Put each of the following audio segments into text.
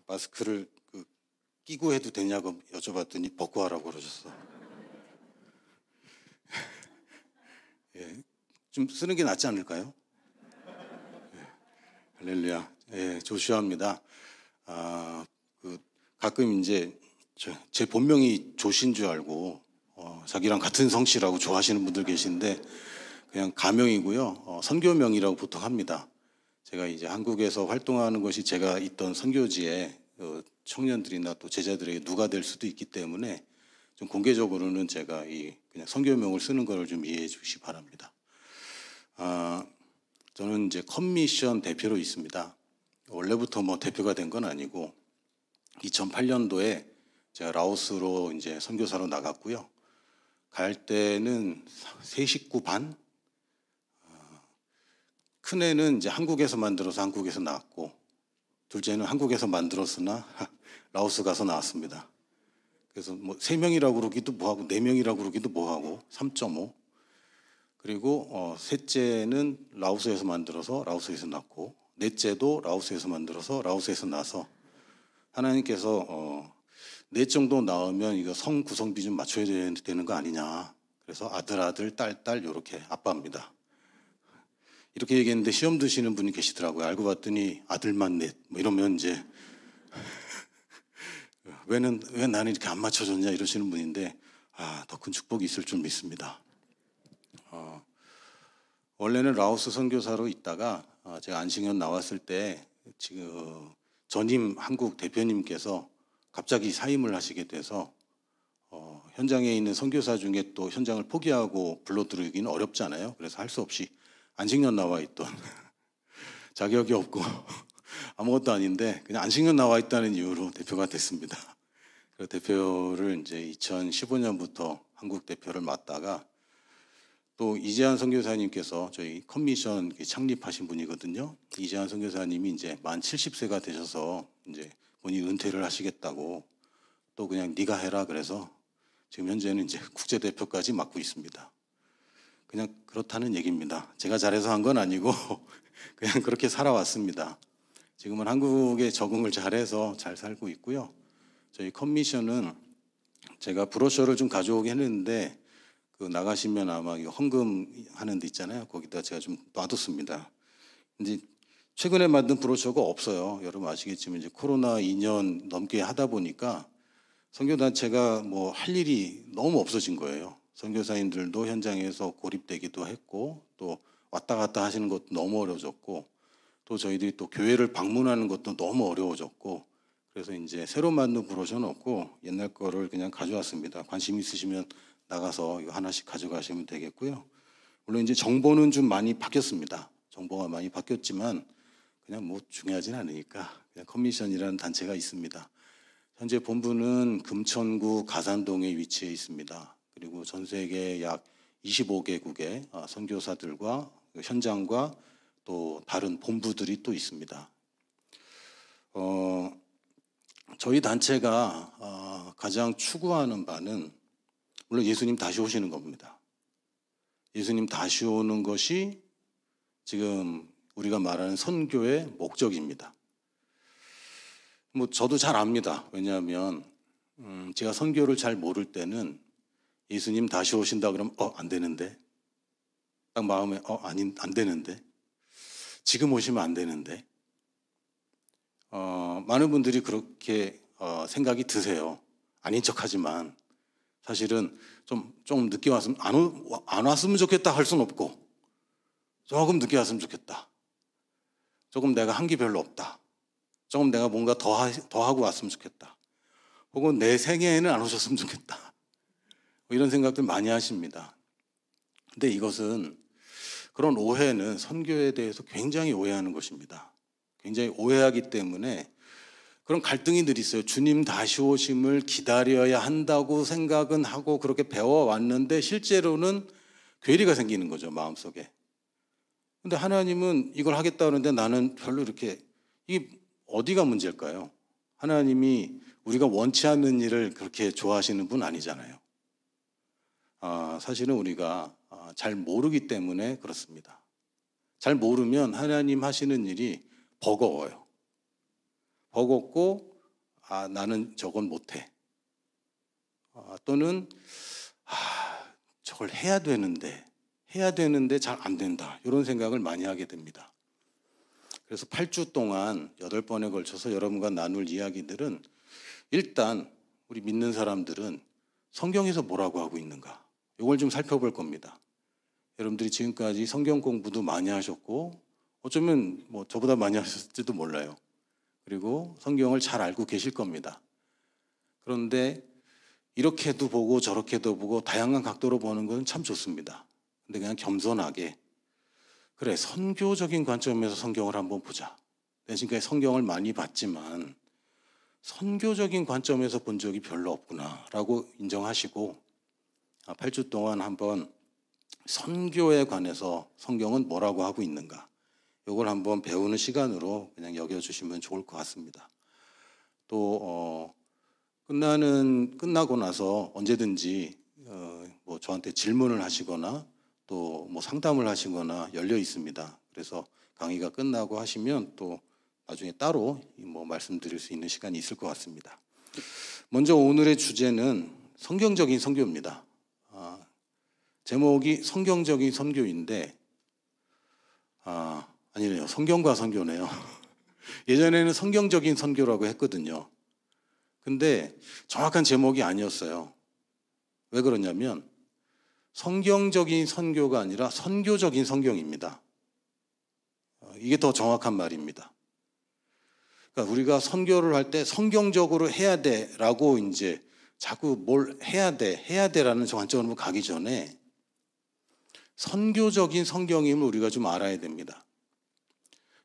마스크를 끼고 해도 되냐고 여쭤봤더니 벗고 하라고 그러셨어. 예, 좀 쓰는 게 낫지 않을까요? 예, 할렐루야. 예, 조슈아입니다. 가끔 이제 제 본명이 조신 줄 알고 자기랑 같은 성씨라고 좋아하시는 분들 계신데 그냥 가명이고요. 선교명이라고 보통 합니다. 제가 이제 한국에서 활동하는 것이 제가 있던 선교지에 청년들이나 또 제자들에게 누가 될 수도 있기 때문에 좀 공개적으로는 제가 그냥 선교명을 쓰는 것을 좀 이해해 주시기 바랍니다. 저는 이제 컴미션 대표로 있습니다. 원래부터 뭐 대표가 된 건 아니고 2008년도에 제가 라오스로 이제 선교사로 나갔고요. 갈 때는 세 식구 반. 큰 애는 이제 한국에서 만들어서 한국에서 나왔고, 둘째는 한국에서 만들었으나 라오스 가서 나왔습니다. 그래서 뭐 3명이라고 그러기도 뭐하고 4명이라고 그러기도 뭐하고 3.5. 그리고 셋째는 라오스에서 만들어서 라오스에서 낳고, 넷째도 라오스에서 만들어서 라오스에서 나서 하나님께서 넷 정도 낳으면 이거 성 구성비 좀 맞춰야 되는 거 아니냐. 그래서 아들, 딸 이렇게 아빠입니다. 이렇게 얘기했는데 시험 드시는 분이 계시더라고요. 알고 봤더니 아들만 넷. 뭐 이러면 이제 왜 나는 이렇게 안 맞춰줬냐 이러시는 분인데 더 큰 축복이 있을 줄 믿습니다. 원래는 라오스 선교사로 있다가 제가 안식년 나왔을 때 지금 전임 한국 대표님께서 갑자기 사임을 하시게 돼서 현장에 있는 선교사 중에 또 현장을 포기하고 불러들이기는 어렵잖아요. 그래서 할 수 없이 안식년 나와 있던 자격이 없고 아무것도 아닌데 그냥 안식년 나와 있다는 이유로 대표가 됐습니다. 그 대표를 이제 2015년부터 한국 대표를 맡다가 또 이재한 선교사님께서 저희 컴미션 창립하신 분이거든요. 이재한 선교사님이 이제 만 70세가 되셔서 이제 본인 은퇴를 하시겠다고 또 그냥 네가 해라 그래서 지금 현재는 이제 국제 대표까지 맡고 있습니다. 그냥 그렇다는 얘기입니다. 제가 잘해서 한 건 아니고 그냥 그렇게 살아왔습니다. 지금은 한국에 적응을 잘해서 잘 살고 있고요. 저희 컴미션은 제가 브로셔를 좀 가져오긴 했는데 나가시면 아마 헌금 하는 데 있잖아요. 거기다 제가 좀 놔뒀습니다. 이제 최근에 만든 브로셔가 없어요. 여러분 아시겠지만 이제 코로나 2년 넘게 하다 보니까 선교단체가 뭐 할 일이 너무 없어진 거예요. 선교사님들도 현장에서 고립되기도 했고 또 왔다 갔다 하시는 것도 너무 어려워졌고 또 저희들이 또 교회를 방문하는 것도 너무 어려워졌고 그래서 이제 새로 만든 브로셔는 없고 옛날 거를 그냥 가져왔습니다. 관심 있으시면 나가서 이거 하나씩 가져가시면 되겠고요. 물론 이제 정보는 좀 많이 바뀌었습니다. 정보가 많이 바뀌었지만 그냥 뭐 중요하진 않으니까 그냥 컴미션이라는 단체가 있습니다. 현재 본부는 금천구 가산동에 위치해 있습니다. 그리고 전 세계 약 25개국의 선교사들과 현장과 또 다른 본부들이 또 있습니다. 저희 단체가 가장 추구하는 바는 물론 예수님 다시 오시는 겁니다. 예수님 다시 오는 것이 지금 우리가 말하는 선교의 목적입니다. 뭐 저도 잘 압니다. 왜냐하면 제가 선교를 잘 모를 때는 예수님 다시 오신다 그러면 안 되는데 딱 마음에 안 되는데 지금 오시면 안 되는데 많은 분들이 그렇게 생각이 드세요. 아닌 척하지만 사실은 좀 늦게 왔으면 안 왔으면 좋겠다 할 수는 없고 조금 늦게 왔으면 좋겠다. 조금 내가 한 게 별로 없다. 조금 내가 뭔가 더 하고 왔으면 좋겠다. 혹은 내 생애에는 안 오셨으면 좋겠다. 이런 생각들 많이 하십니다. 근데 이것은 그런 오해는 선교에 대해서 굉장히 오해하는 것입니다. 굉장히 오해하기 때문에 그런 갈등이 늘 있어요. 주님 다시 오심을 기다려야 한다고 생각은 하고 그렇게 배워왔는데 실제로는 괴리가 생기는 거죠, 마음속에. 근데 하나님은 이걸 하겠다 하는데 나는 별로 이렇게 이게 어디가 문제일까요? 하나님이 우리가 원치 않는 일을 그렇게 좋아하시는 분 아니잖아요. 사실은 우리가 잘 모르기 때문에 그렇습니다. 잘 모르면 하나님 하시는 일이 버거워요. 버겁고 나는 저건 못해. 또는 저걸 해야 되는데 잘 안 된다. 이런 생각을 많이 하게 됩니다. 그래서 8주 동안 8번에 걸쳐서 여러분과 나눌 이야기들은 일단 우리 믿는 사람들은 성경에서 뭐라고 하고 있는가, 이걸 좀 살펴볼 겁니다. 여러분들이 지금까지 성경 공부도 많이 하셨고 어쩌면 뭐 저보다 많이 하셨을지도 몰라요. 그리고 성경을 잘 알고 계실 겁니다. 그런데 이렇게도 보고 저렇게도 보고 다양한 각도로 보는 건 참 좋습니다. 근데 그냥 겸손하게, 그래, 선교적인 관점에서 성경을 한번 보자. 내가 지금까지 성경을 많이 봤지만 선교적인 관점에서 본 적이 별로 없구나라고 인정하시고 8주 동안 한번 선교에 관해서 성경은 뭐라고 하고 있는가, 이걸 한번 배우는 시간으로 그냥 여겨주시면 좋을 것 같습니다. 또 끝나고 나서 언제든지 뭐 저한테 질문을 하시거나 또 뭐 상담을 하시거나 열려 있습니다. 그래서 강의가 끝나고 하시면 또 나중에 따로 뭐 말씀드릴 수 있는 시간이 있을 것 같습니다. 먼저 오늘의 주제는 성경적인 선교입니다. 제목이 성경적인 선교인데 아니네요. 성경과 선교네요. 예전에는 성경적인 선교라고 했거든요. 근데 정확한 제목이 아니었어요. 왜 그러냐면 성경적인 선교가 아니라 선교적인 성경입니다. 이게 더 정확한 말입니다. 그러니까 우리가 선교를 할 때 성경적으로 해야 돼라고 이제 자꾸 뭘 해야 돼라는 관점으로 가기 전에 선교적인 성경임을 우리가 좀 알아야 됩니다.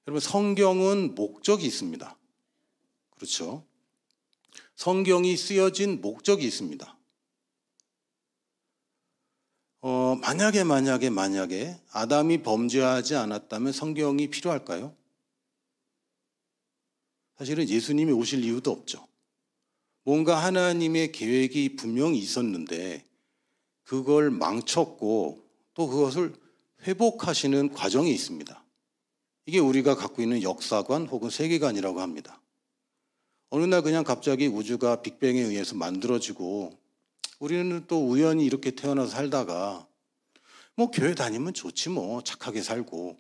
여러분, 성경은 목적이 있습니다. 그렇죠? 성경이 쓰여진 목적이 있습니다. 만약에 아담이 범죄하지 않았다면 성경이 필요할까요? 사실은 예수님이 오실 이유도 없죠. 뭔가 하나님의 계획이 분명히 있었는데 그걸 망쳤고 또 그것을 회복하시는 과정이 있습니다. 이게 우리가 갖고 있는 역사관 혹은 세계관이라고 합니다. 어느 날 그냥 갑자기 우주가 빅뱅에 의해서 만들어지고 우리는 또 우연히 이렇게 태어나서 살다가 뭐 교회 다니면 좋지 뭐 착하게 살고,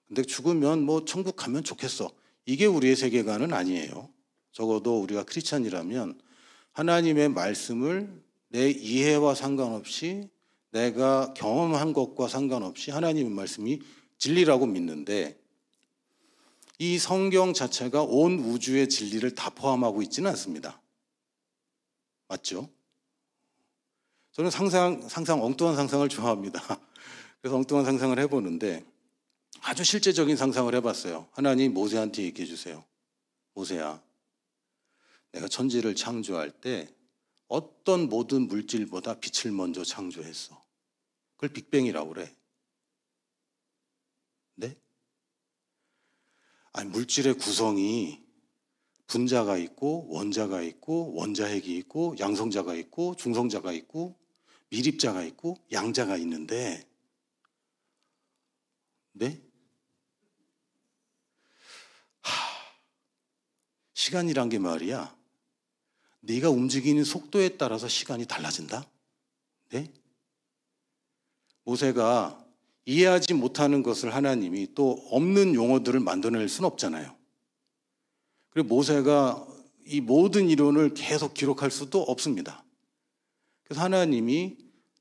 근데 죽으면 뭐 천국 가면 좋겠어. 이게 우리의 세계관은 아니에요. 적어도 우리가 크리스찬이라면 하나님의 말씀을 내 이해와 상관없이 내가 경험한 것과 상관없이 하나님의 말씀이 진리라고 믿는데 이 성경 자체가 온 우주의 진리를 다 포함하고 있지는 않습니다. 맞죠? 저는 상상 엉뚱한 상상을 좋아합니다. 그래서 엉뚱한 상상을 해보는데 아주 실제적인 상상을 해봤어요. 하나님 모세한테 얘기해 주세요. 모세야, 내가 천지를 창조할 때 어떤 모든 물질보다 빛을 먼저 창조했어. 그걸 빅뱅이라고 그래. 네? 아니, 물질의 구성이 분자가 있고 원자가 있고 원자핵이 있고 양성자가 있고 중성자가 있고 미립자가 있고 양자가 있는데, 네? 시간이란 게 말이야, 네가 움직이는 속도에 따라서 시간이 달라진다? 네? 모세가 이해하지 못하는 것을 하나님이 또 없는 용어들을 만들어낼 수는 없잖아요. 그리고 모세가 이 모든 이론을 계속 기록할 수도 없습니다. 그래서 하나님이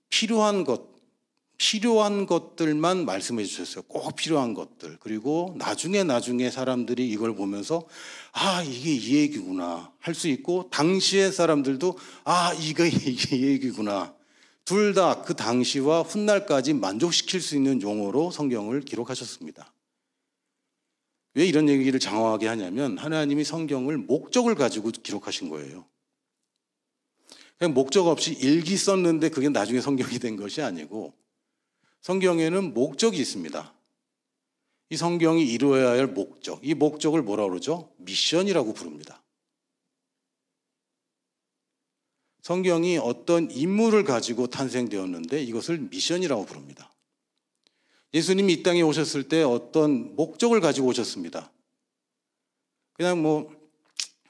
필요한 것들만 말씀해 주셨어요. 꼭 필요한 것들. 그리고 나중에 사람들이 이걸 보면서 이게 이 얘기구나 할 수 있고, 당시의 사람들도 이게 이 얘기구나. 둘 다 그 당시와 훗날까지 만족시킬 수 있는 용어로 성경을 기록하셨습니다. 왜 이런 얘기를 장황하게 하냐면 하나님이 성경을 목적을 가지고 기록하신 거예요. 그냥 목적 없이 일기 썼는데 그게 나중에 성경이 된 것이 아니고 성경에는 목적이 있습니다. 이 성경이 이루어야 할 목적, 이 목적을 뭐라고 그러죠? 미션이라고 부릅니다. 성경이 어떤 임무를 가지고 탄생되었는데 이것을 미션이라고 부릅니다. 예수님이 이 땅에 오셨을 때 어떤 목적을 가지고 오셨습니다. 그냥 뭐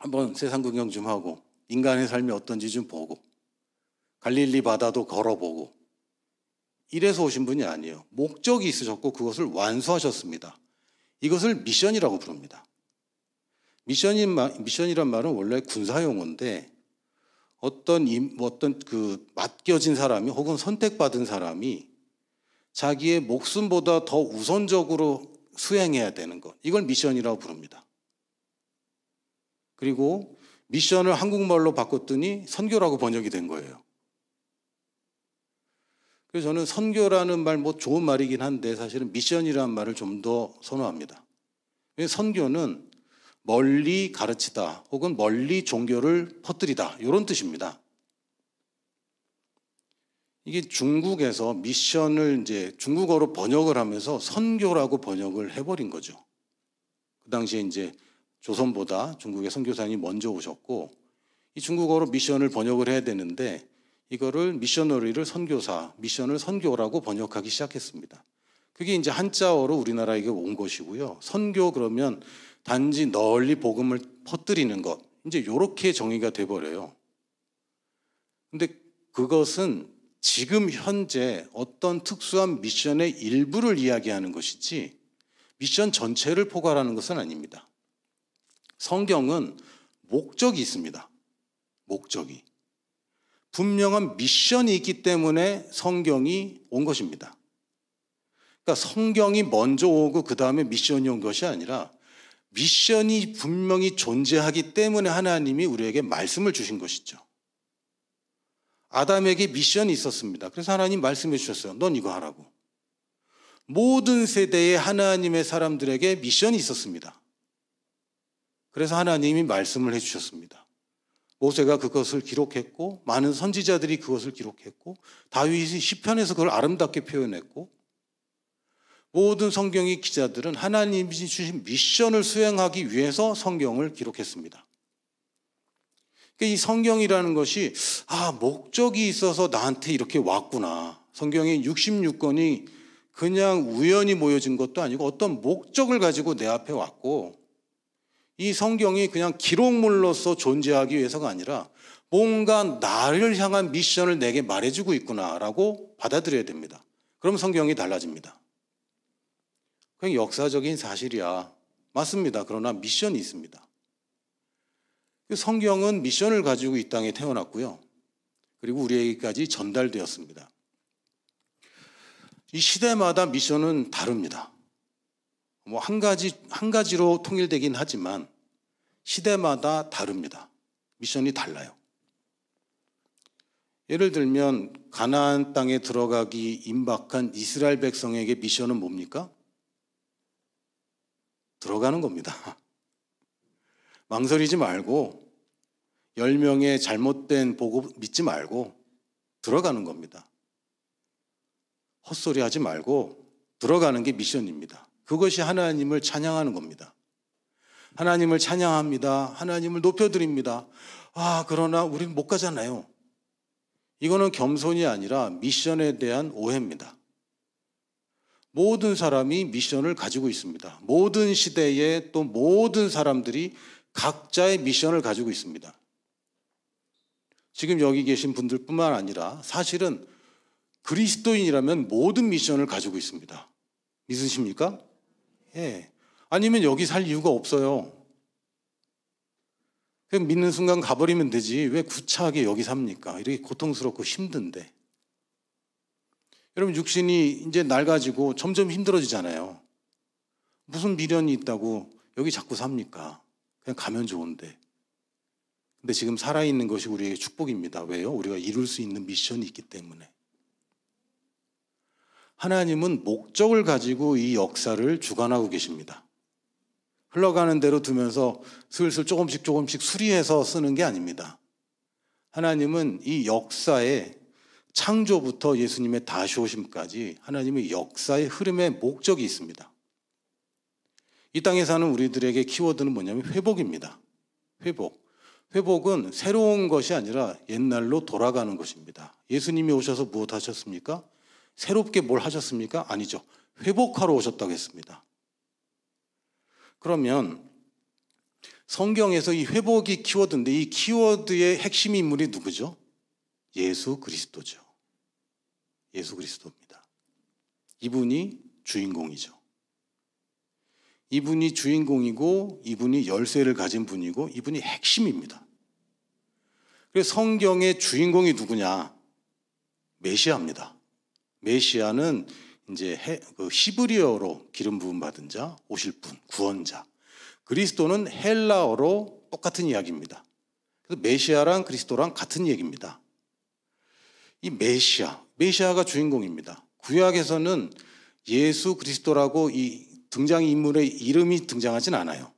한번 세상 구경 좀 하고 인간의 삶이 어떤지 좀 보고 갈릴리 바다도 걸어보고 이래서 오신 분이 아니에요. 목적이 있으셨고 그것을 완수하셨습니다. 이것을 미션이라고 부릅니다. 미션이란 말은 원래 군사용어인데 어떤 그 맡겨진 사람이 혹은 선택받은 사람이 자기의 목숨보다 더 우선적으로 수행해야 되는 것, 이걸 미션이라고 부릅니다. 그리고 미션을 한국말로 바꿨더니 선교라고 번역이 된 거예요. 그래서 저는 선교라는 말 뭐 좋은 말이긴 한데 사실은 미션이라는 말을 좀 더 선호합니다. 선교는 멀리 가르치다 혹은 멀리 종교를 퍼뜨리다 이런 뜻입니다. 이게 중국에서 미션을 이제 중국어로 번역을 하면서 선교라고 번역을 해버린 거죠. 그 당시에 이제 조선보다 중국의 선교사님이 먼저 오셨고 이 중국어로 미션을 번역을 해야 되는데 이거를 미셔너리를 선교사, 미션을 선교라고 번역하기 시작했습니다. 그게 이제 한자어로 우리나라에게 온 것이고요. 선교 그러면 단지 널리 복음을 퍼뜨리는 것, 이제 이렇게 정의가 돼버려요. 근데 그것은 지금 현재 어떤 특수한 미션의 일부를 이야기하는 것이지 미션 전체를 포괄하는 것은 아닙니다. 성경은 목적이 있습니다. 목적이. 분명한 미션이 있기 때문에 성경이 온 것입니다. 그러니까 성경이 먼저 오고 그 다음에 미션이 온 것이 아니라 미션이 분명히 존재하기 때문에 하나님이 우리에게 말씀을 주신 것이죠. 아담에게 미션이 있었습니다. 그래서 하나님 말씀해 주셨어요. 넌 이거 하라고. 모든 세대의 하나님의 사람들에게 미션이 있었습니다. 그래서 하나님이 말씀을 해 주셨습니다. 모세가 그것을 기록했고 많은 선지자들이 그것을 기록했고 다윗이 시편에서 그걸 아름답게 표현했고 모든 성경의 기자들은 하나님이 주신 미션을 수행하기 위해서 성경을 기록했습니다. 그러니까 이 성경이라는 것이 목적이 있어서 나한테 이렇게 왔구나. 성경의 66권이 그냥 우연히 모여진 것도 아니고 어떤 목적을 가지고 내 앞에 왔고 이 성경이 그냥 기록물로서 존재하기 위해서가 아니라 뭔가 나를 향한 미션을 내게 말해주고 있구나라고 받아들여야 됩니다. 그럼 성경이 달라집니다. 그냥 역사적인 사실이야. 맞습니다. 그러나 미션이 있습니다. 성경은 미션을 가지고 이 땅에 태어났고요. 그리고 우리에게까지 전달되었습니다. 이 시대마다 미션은 다릅니다. 한 가지로 통일되긴 하지만 시대마다 다릅니다. 미션이 달라요. 예를 들면 가나안 땅에 들어가기 임박한 이스라엘 백성에게 미션은 뭡니까? 들어가는 겁니다. 망설이지 말고 10명의 잘못된 보고 믿지 말고 들어가는 겁니다. 헛소리 하지 말고 들어가는 게 미션입니다. 그것이 하나님을 찬양하는 겁니다. 하나님을 찬양합니다. 하나님을 높여드립니다. 그러나 우리는 못 가잖아요. 이거는 겸손이 아니라 미션에 대한 오해입니다. 모든 사람이 미션을 가지고 있습니다. 모든 시대에 또 모든 사람들이 각자의 미션을 가지고 있습니다. 지금 여기 계신 분들뿐만 아니라 사실은 그리스도인이라면 모든 미션을 가지고 있습니다. 믿으십니까? 예. 아니면 여기 살 이유가 없어요. 그냥 믿는 순간 가버리면 되지. 왜 구차하게 여기 삽니까? 이렇게 고통스럽고 힘든데. 여러분 육신이 이제 낡아지고 점점 힘들어지잖아요. 무슨 미련이 있다고 여기 자꾸 삽니까? 그냥 가면 좋은데. 근데 지금 살아있는 것이 우리에게 축복입니다. 왜요? 우리가 이룰 수 있는 미션이 있기 때문에. 하나님은 목적을 가지고 이 역사를 주관하고 계십니다. 흘러가는 대로 두면서 슬슬 조금씩 수리해서 쓰는 게 아닙니다. 하나님은 이 역사에 창조부터 예수님의 다시 오심까지 하나님의 역사의 흐름에 목적이 있습니다. 이 땅에 사는 우리들에게 키워드는 뭐냐면 회복입니다. 회복. 회복은 새로운 것이 아니라 옛날로 돌아가는 것입니다. 예수님이 오셔서 무엇 하셨습니까? 새롭게 뭘 하셨습니까? 아니죠. 회복하러 오셨다고 했습니다. 그러면 성경에서 이 회복이 키워드인데 이 키워드의 핵심 인물이 누구죠? 예수 그리스도죠. 예수 그리스도입니다. 이분이 주인공이죠. 이분이 주인공이고 이분이 열쇠를 가진 분이고 이분이 핵심입니다. 그래서 성경의 주인공이 누구냐? 메시아입니다. 메시아는 이제 히브리어로 기름 부음 받은 자, 오실 분, 구원자. 그리스도는 헬라어로 똑같은 이야기입니다. 그래서 메시아랑 그리스도랑 같은 얘기입니다. 이 메시아가 주인공입니다. 구약에서는 예수 그리스도라고 이 등장인물의 이름이 등장하진 않아요.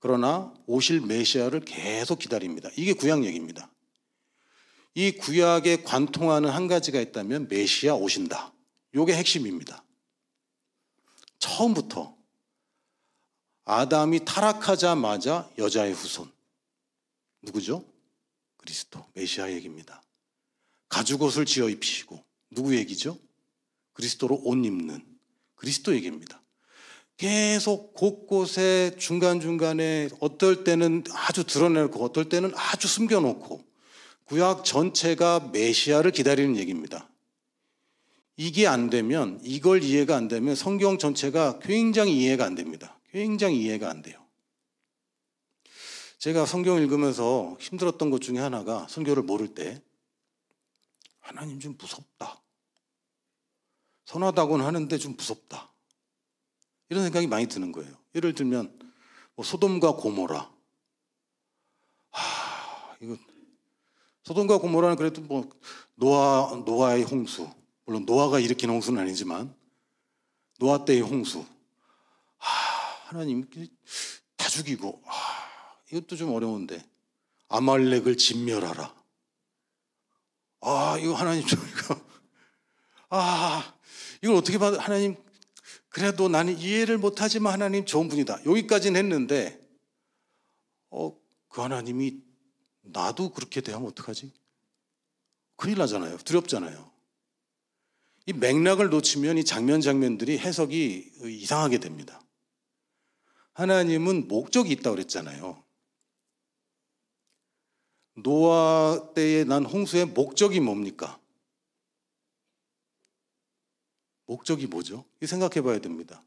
그러나 오실 메시아를 계속 기다립니다. 이게 구약 얘기입니다. 이 구약에 관통하는 한 가지가 있다면 메시아 오신다. 이게 핵심입니다. 처음부터 아담이 타락하자마자 여자의 후손. 누구죠? 그리스도, 메시아 얘기입니다. 가죽옷을 지어 입히시고 누구 얘기죠? 그리스도로 옷 입는 그리스도 얘기입니다. 계속 곳곳에 중간중간에 어떨 때는 아주 드러내고 어떨 때는 아주 숨겨놓고 구약 전체가 메시아를 기다리는 얘기입니다. 이게 안 되면, 이걸 이해가 안 되면 성경 전체가 굉장히 이해가 안 됩니다. 굉장히 이해가 안 돼요. 제가 성경 읽으면서 힘들었던 것 중에 하나가 선교를 모를 때 하나님 좀 무섭다. 선하다고는 하는데 좀 무섭다. 이런 생각이 많이 드는 거예요. 예를 들면 뭐 소돔과 고모라. 이거 소돔과 고모라는 그래도 뭐 노아의 홍수. 물론 노아가 일으킨 홍수는 아니지만 노아 때의 홍수. 하나님 다 죽이고 이것도 좀 어려운데 아말렉을 진멸하라. 이거 하나님 좀 이걸 어떻게 받아? 하나님 그래도 나는 이해를 못하지만 하나님 좋은 분이다. 여기까지는 했는데 그 하나님이 나도 그렇게 대하면 어떡하지? 큰일 나잖아요. 두렵잖아요. 이 맥락을 놓치면 이 장면들이 해석이 이상하게 됩니다. 하나님은 목적이 있다고 그랬잖아요. 노아 때에 난 홍수의 목적이 뭡니까? 목적이 뭐죠? 생각해 봐야 됩니다.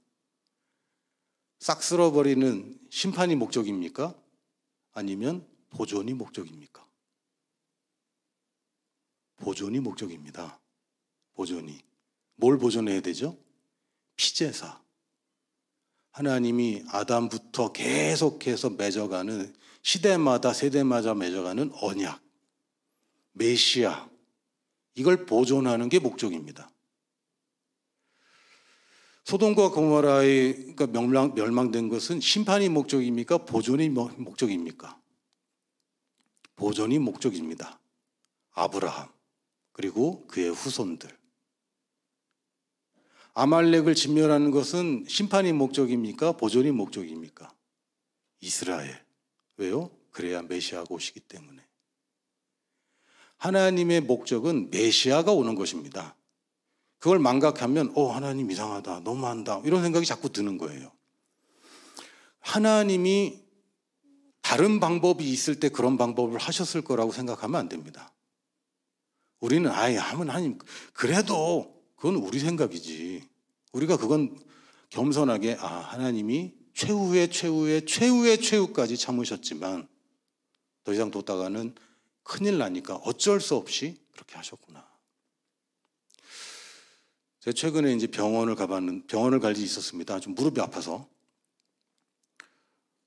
싹 쓸어버리는 심판이 목적입니까? 아니면 보존이 목적입니까? 보존이 목적입니다. 보존이. 뭘 보존해야 되죠? 피제사. 하나님이 아담부터 계속해서 맺어가는 시대마다 세대마다 맺어가는 언약, 메시아. 이걸 보존하는 게 목적입니다. 소돔과 고모라의 멸망된 것은 심판이 목적입니까? 보존이 목적입니까? 보존이 목적입니다. 아브라함 그리고 그의 후손들. 아말렉을 진멸하는 것은 심판이 목적입니까? 보존이 목적입니까? 이스라엘. 왜요? 그래야 메시아가 오시기 때문에. 하나님의 목적은 메시아가 오는 것입니다. 그걸 망각하면 하나님 이상하다, 너무한다 이런 생각이 자꾸 드는 거예요. 하나님이 다른 방법이 있을 때 그런 방법을 하셨을 거라고 생각하면 안 됩니다. 우리는 하나님 그래도 그건 우리 생각이지. 우리가 그건 겸손하게 하나님이 최후의 최후까지 참으셨지만 더 이상 뒀다가는 큰일 나니까 어쩔 수 없이 그렇게 하셨구나. 제가 최근에 이제 병원을 갈 일이 있었습니다. 좀 무릎이 아파서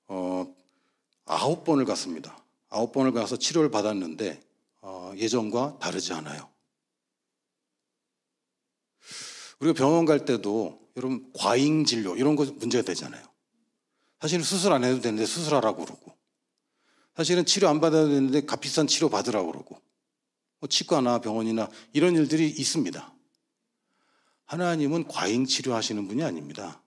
9번을 갔습니다. 9번을 가서 치료를 받았는데 예전과 다르지 않아요. 우리가 병원 갈 때도 여러분 과잉 진료 이런 거 문제가 되잖아요. 사실은 수술 안 해도 되는데 수술하라고 그러고, 사실은 치료 안 받아도 되는데 값비싼 치료 받으라고 그러고, 치과나 병원이나 이런 일들이 있습니다. 하나님은 과잉 치료하시는 분이 아닙니다.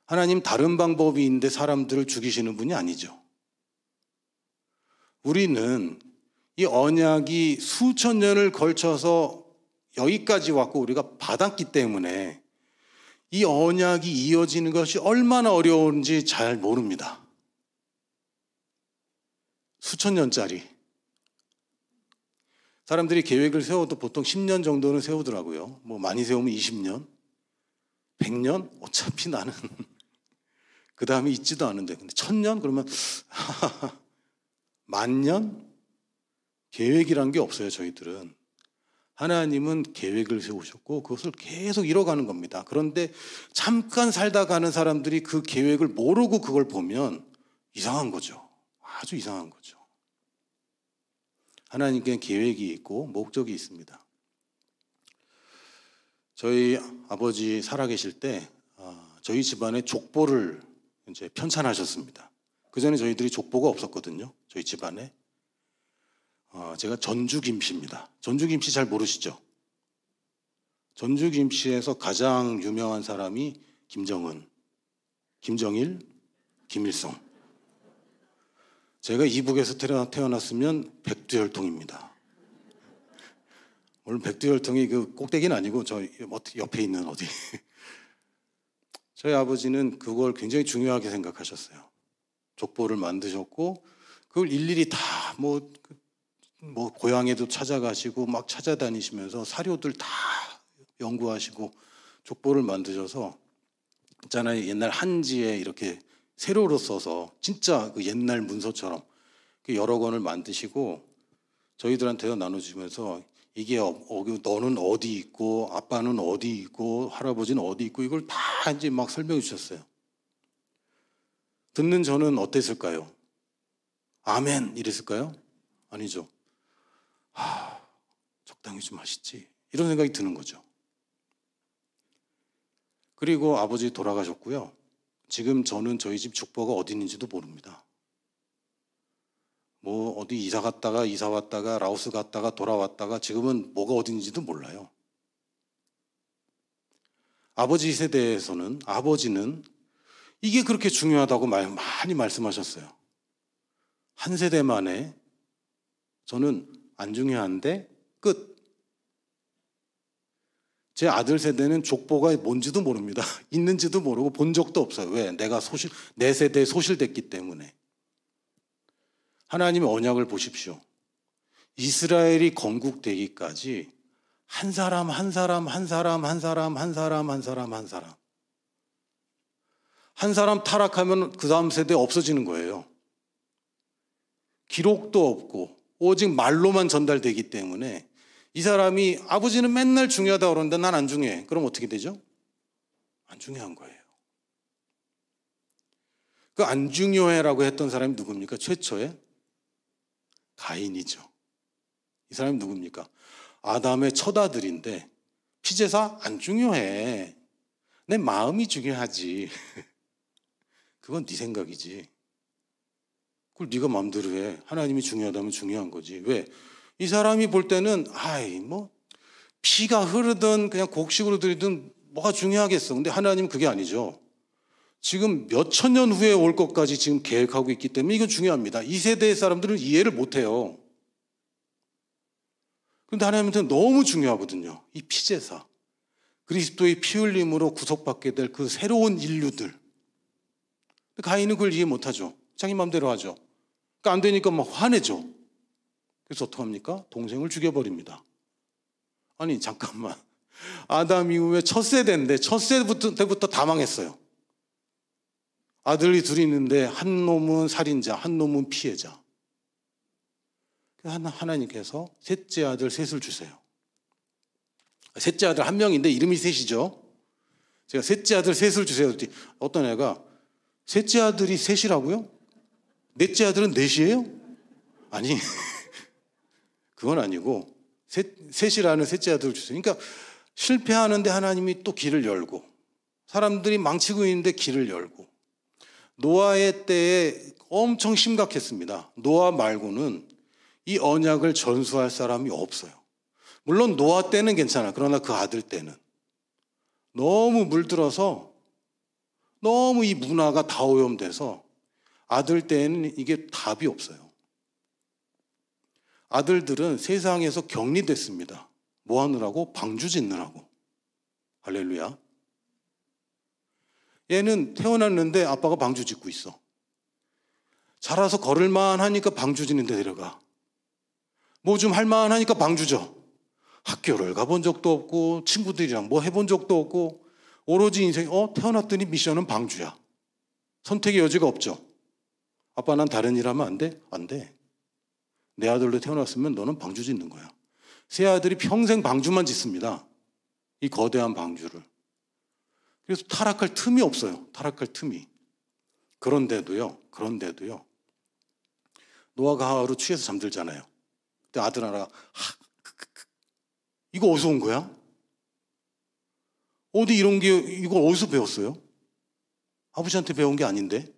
하나님 다른 방법이 있는데 사람들을 죽이시는 분이 아니죠. 우리는 이 언약이 수천 년을 걸쳐서 여기까지 왔고 우리가 받았기 때문에 이 언약이 이어지는 것이 얼마나 어려운지 잘 모릅니다. 수천 년짜리. 사람들이 계획을 세워도 보통 10년 정도는 세우더라고요. 뭐 많이 세우면 20년, 100년? 어차피 나는 그 다음에 있지도 않은데. 근데 1000년? 그러면 10,000년? 계획이란 게 없어요, 저희들은. 하나님은 계획을 세우셨고 그것을 계속 이뤄가는 겁니다. 그런데 잠깐 살다 가는 사람들이 그 계획을 모르고 그걸 보면 이상한 거죠. 아주 이상한 거죠. 하나님께는 계획이 있고 목적이 있습니다. 저희 아버지 살아계실 때 저희 집안에 족보를 이제 편찬하셨습니다. 그 전에 저희들이 족보가 없었거든요. 저희 집안에. 제가 전주김씨입니다. 전주김씨 잘 모르시죠? 전주김씨에서 가장 유명한 사람이 김정은, 김정일, 김일성. 제가 이북에서 태어났으면 백두혈통입니다. 물론 백두혈통이 그 꼭대기는 아니고 저 옆에 있는 어디. 저희 아버지는 그걸 굉장히 중요하게 생각하셨어요. 족보를 만드셨고 그걸 일일이 다 뭐 고향에도 찾아가시고 막 찾아다니시면서 사료들 다 연구하시고 족보를 만드셔서 있잖아요. 옛날 한지에 이렇게 세로로 써서 진짜 그 옛날 문서처럼 여러 권을 만드시고 저희들한테 나눠주면서 이게 너는 어디 있고 아빠는 어디 있고 할아버지는 어디 있고 이걸 다 이제 막 설명해 주셨어요. 듣는 저는 어땠을까요? 아멘 이랬을까요? 아니죠. 적당히 좀 하시지 이런 생각이 드는 거죠. 그리고 아버지 돌아가셨고요. 지금 저는 저희 집 죽보가 어디 있는지도 모릅니다. 뭐 어디 이사 갔다가 이사 왔다가 라오스 갔다가 돌아왔다가 지금은 뭐가 어디 있는지도 몰라요. 아버지 세대에서는 아버지는 이게 그렇게 중요하다고 많이 말씀하셨어요. 한 세대 만에 저는 안 중요한데 끝. 제 아들 세대는 족보가 뭔지도 모릅니다. 있는지도 모르고 본 적도 없어요. 왜? 내 세대에 소실됐기 때문에. 하나님의 언약을 보십시오. 이스라엘이 건국되기까지 한 사람 한 사람 한 사람 한 사람 한 사람 한 사람 한 사람 한 사람 타락하면 그 다음 세대 없어지는 거예요. 기록도 없고 오직 말로만 전달되기 때문에 이 사람이 아버지는 맨날 중요하다고 그러는데 난 안 중요해. 그럼 어떻게 되죠? 안 중요한 거예요. 그 안 중요해라고 했던 사람이 누굽니까? 최초에 가인이죠. 이 사람이 누굽니까? 아담의 첫 아들인데 피제사 안 중요해. 내 마음이 중요하지. 그건 네 생각이지. 그걸 네가 마음대로 해. 하나님이 중요하다면 중요한 거지. 왜? 이 사람이 볼 때는 피가 흐르든 그냥 곡식으로 들이든 뭐가 중요하겠어. 근데 하나님은 그게 아니죠. 지금 몇천 년 후에 올 것까지 지금 계획하고 있기 때문에 이건 중요합니다. 이 세대의 사람들은 이해를 못해요. 그런데 하나님한테는 너무 중요하거든요. 이 피제사. 그리스도의 피 흘림으로 구속받게 될 그 새로운 인류들. 가인은 그걸 이해 못하죠. 자기 마음대로 하죠. 그러니까 안 되니까 막 화내죠. 그래서 어떡합니까? 동생을 죽여버립니다. 아니 잠깐만. 아담 이후에 첫 세대인데 첫 세대부터 다 망했어요. 아들이 둘이 있는데 한 놈은 살인자, 한 놈은 피해자. 하나님께서 셋째 아들 셋을 주세요. 셋째 아들 한 명인데 이름이 셋이죠. 제가 셋째 아들 셋을 주세요. 그랬더니 어떤 애가 셋째 아들이 셋이라고요? 넷째 아들은 넷이에요? 아니 그건 아니고 셋이라는 셋째 아들을 주세요. 그러니까 실패하는데 하나님이 또 길을 열고 사람들이 망치고 있는데 길을 열고 노아의 때에 엄청 심각했습니다. 노아 말고는 이 언약을 전수할 사람이 없어요. 물론 노아 때는 괜찮아. 그러나 그 아들 때는 너무 물들어서 너무 이 문화가 다 오염돼서 아들 때는 이게 답이 없어요. 아들들은 세상에서 격리됐습니다. 뭐 하느라고? 방주 짓느라고. 할렐루야. 얘는 태어났는데 아빠가 방주 짓고 있어. 자라서 걸을만 하니까 방주 짓는 데 데려가. 뭐 좀 할만 하니까 방주 져. 학교를 가본 적도 없고 친구들이랑 뭐 해본 적도 없고 오로지 인생 태어났더니 미션은 방주야. 선택의 여지가 없죠. 아빠 난 다른 일 하면 안 돼? 안 돼. 내 아들로 태어났으면 너는 방주 짓는 거야. 세 아들이 평생 방주만 짓습니다. 이 거대한 방주를. 그래서 타락할 틈이 없어요. 타락할 틈이. 그런데도요. 노아가 하루 취해서 잠들잖아요. 그때 아들 하나가 이거 어디서 온 거야? 어디 이런 게 이거 어디서 배웠어요? 아버지한테 배운 게 아닌데.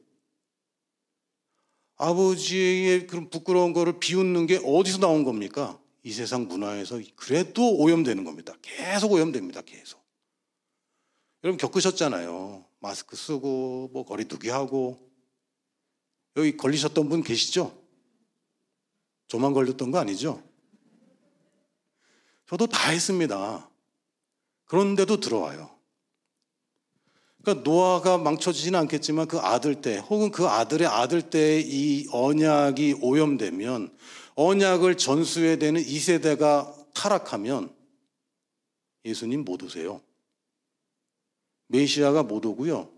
아버지의 그런 부끄러운 거를 비웃는 게 어디서 나온 겁니까? 이 세상 문화에서 그래도 오염되는 겁니다. 계속 오염됩니다. 계속. 여러분 겪으셨잖아요. 마스크 쓰고 뭐 거리두기 하고. 여기 걸리셨던 분 계시죠? 저만 걸렸던 거 아니죠? 저도 다 했습니다. 그런데도 들어와요. 그러니까 노아가 망쳐지지는 않겠지만 그 아들 때 혹은 그 아들의 아들 때의 이 언약이 오염되면 언약을 전수해야 되는 이 세대가 타락하면 예수님 못 오세요. 메시아가 못 오고요.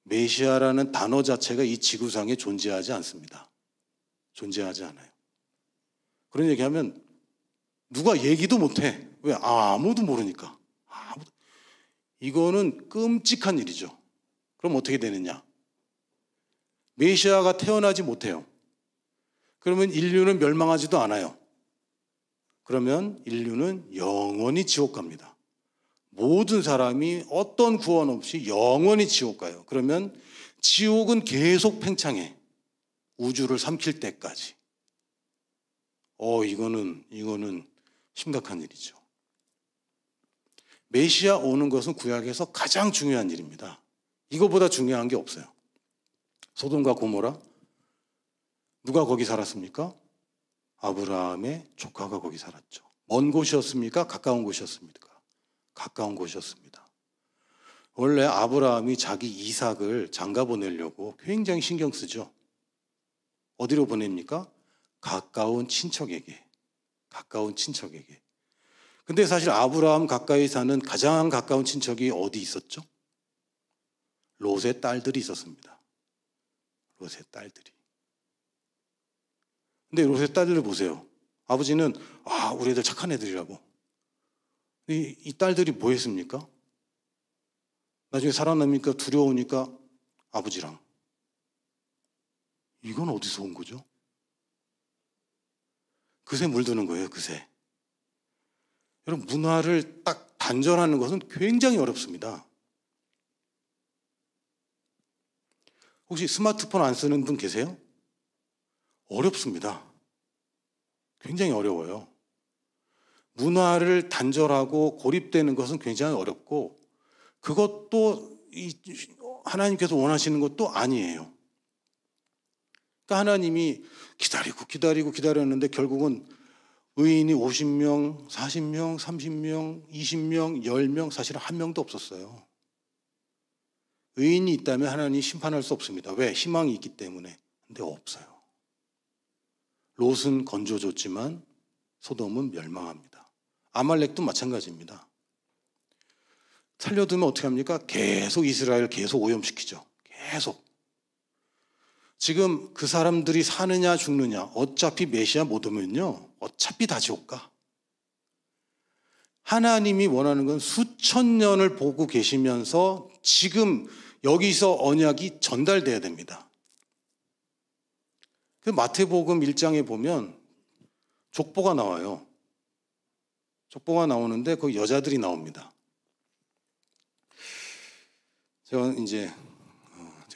메시아라는 단어 자체가 이 지구상에 존재하지 않습니다. 존재하지 않아요. 그런 얘기하면 누가 얘기도 못해. 왜? 아무도 모르니까. 이거는 끔찍한 일이죠. 그럼 어떻게 되느냐? 메시아가 태어나지 못해요. 그러면 인류는 멸망하지도 않아요. 그러면 인류는 영원히 지옥 갑니다. 모든 사람이 어떤 구원 없이 영원히 지옥 가요. 그러면 지옥은 계속 팽창해. 우주를 삼킬 때까지. 이거는 심각한 일이죠. 메시아 오는 것은 구약에서 가장 중요한 일입니다. 이거보다 중요한 게 없어요. 소돔과 고모라, 누가 거기 살았습니까? 아브라함의 조카가 거기 살았죠. 먼 곳이었습니까? 가까운 곳이었습니까? 가까운 곳이었습니다. 원래 아브라함이 자기 이삭을 장가 보내려고 굉장히 신경 쓰죠. 어디로 보냅니까? 가까운 친척에게. 근데 사실 아브라함 가까이 사는 가장 가까운 친척이 어디 있었죠? 롯의 딸들이 있었습니다. 롯의 딸들이. 근데 롯의 딸들을 보세요. 아버지는 우리 애들 착한 애들이라고. 이 딸들이 뭐 했습니까? 나중에 살아남으니까 두려우니까 아버지랑. 이건 어디서 온 거죠? 그새 물드는 거예요, 그새. 여러분, 문화를 딱 단절하는 것은 굉장히 어렵습니다. 혹시 스마트폰 안 쓰는 분 계세요? 어렵습니다. 굉장히 어려워요. 문화를 단절하고 고립되는 것은 굉장히 어렵고 그것도 하나님께서 원하시는 것도 아니에요. 그러니까 하나님이 기다렸는데 결국은 의인이 50명, 40명, 30명, 20명, 10명 사실은 한 명도 없었어요. 의인이 있다면 하나님이 심판할 수 없습니다. 왜? 희망이 있기 때문에. 근데 없어요. 롯은 건져줬지만 소돔은 멸망합니다. 아말렉도 마찬가지입니다. 살려두면 어떻게 합니까? 계속 이스라엘을 계속 오염시키죠. 계속. 지금 그 사람들이 사느냐 죽느냐 어차피 메시아 못 오면요. 어차피 다 지옥 가. 하나님이 원하는 건 수천 년을 보고 계시면서 지금 여기서 언약이 전달돼야 됩니다. 그 마태복음 1장에 보면 족보가 나와요. 족보가 나오는데 거기 여자들이 나옵니다. 제가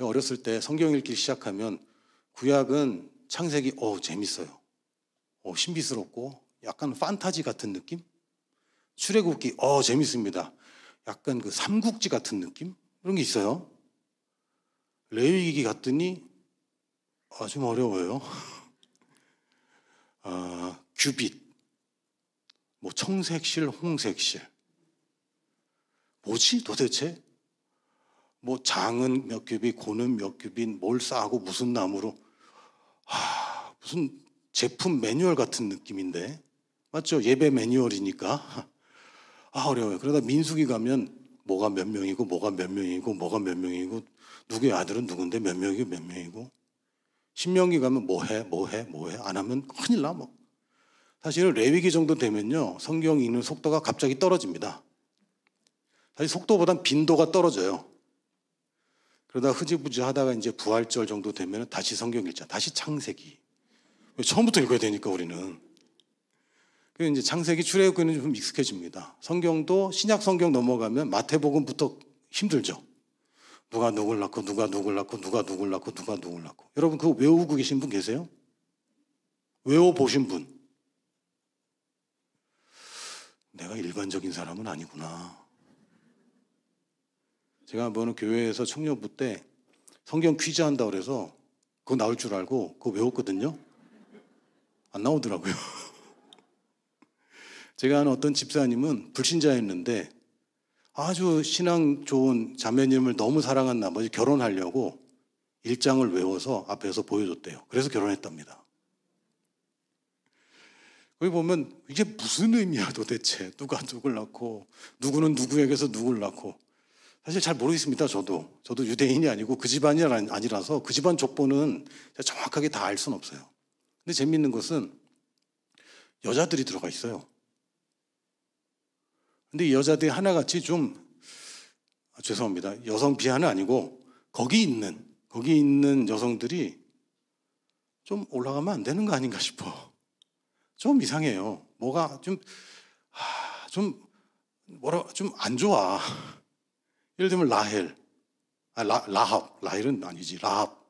어렸을 때 성경 읽기 시작하면 구약은 창세기 재밌어요. 신비스럽고 약간 판타지 같은 느낌? 출애굽기 재밌습니다. 약간 그 삼국지 같은 느낌? 그런 게 있어요. 레위기 갔더니 좀 어려워요. 규빗, 청색실, 홍색실. 뭐지 도대체? 뭐 장은 몇 규빗, 고는 몇 규빗, 뭘 쌓고 무슨 나무로. 무슨 제품 매뉴얼 같은 느낌인데. 맞죠? 예배 매뉴얼이니까. 어려워요. 그러다 민수기 가면 뭐가 몇 명이고 뭐가 몇 명이고 뭐가 몇 명이고 누구의 아들은 누군데 몇 명이고 몇 명이고. 신명기 가면 뭐 해 안 하면 큰일 나 뭐. 사실은 레위기 정도 되면요 성경 읽는 속도가 갑자기 떨어집니다. 사실 속도보단 빈도가 떨어져요. 그러다 흐지부지 하다가 이제 부활절 정도 되면 다시 성경 읽자. 다시 창세기. 처음부터 읽어야 되니까 우리는. 그래서 이제 창세기 출애굽기는 좀 익숙해집니다. 성경도 신약 성경 넘어가면 마태복음부터 힘들죠. 누가 누굴 낳고 누가 누굴 낳고 누가 누굴 낳고 누가 누굴 낳고. 여러분 그거 외우고 계신 분 계세요? 외워보신 분? 내가 일반적인 사람은 아니구나. 제가 한번은 교회에서 청년부 때 성경 퀴즈 한다고 그래서 그거 나올 줄 알고 그거 외웠거든요. 안 나오더라고요. 제가 아는 어떤 집사님은 불신자였는데 아주 신앙 좋은 자매님을 너무 사랑한 나머지 결혼하려고 1장을 외워서 앞에서 보여줬대요. 그래서 결혼했답니다. 거기 보면 이게 무슨 의미야 도대체. 누가 누굴 낳고 누구는 누구에게서 누굴 낳고. 사실 잘 모르겠습니다. 저도 유대인이 아니고 그 집안이 아니라서 그 집안 족보는 정확하게 다 알 수는 없어요. 근데 재미있는 것은 여자들이 들어가 있어요. 근데 이 여자들이 하나같이 좀 죄송합니다. 여성 비하는 아니고 거기 있는 여성들이 좀 올라가면 안 되는 거 아닌가 싶어. 좀 이상해요. 뭐가 좀 안 좋아. 예를 들면 라헬은 아니지. 라합.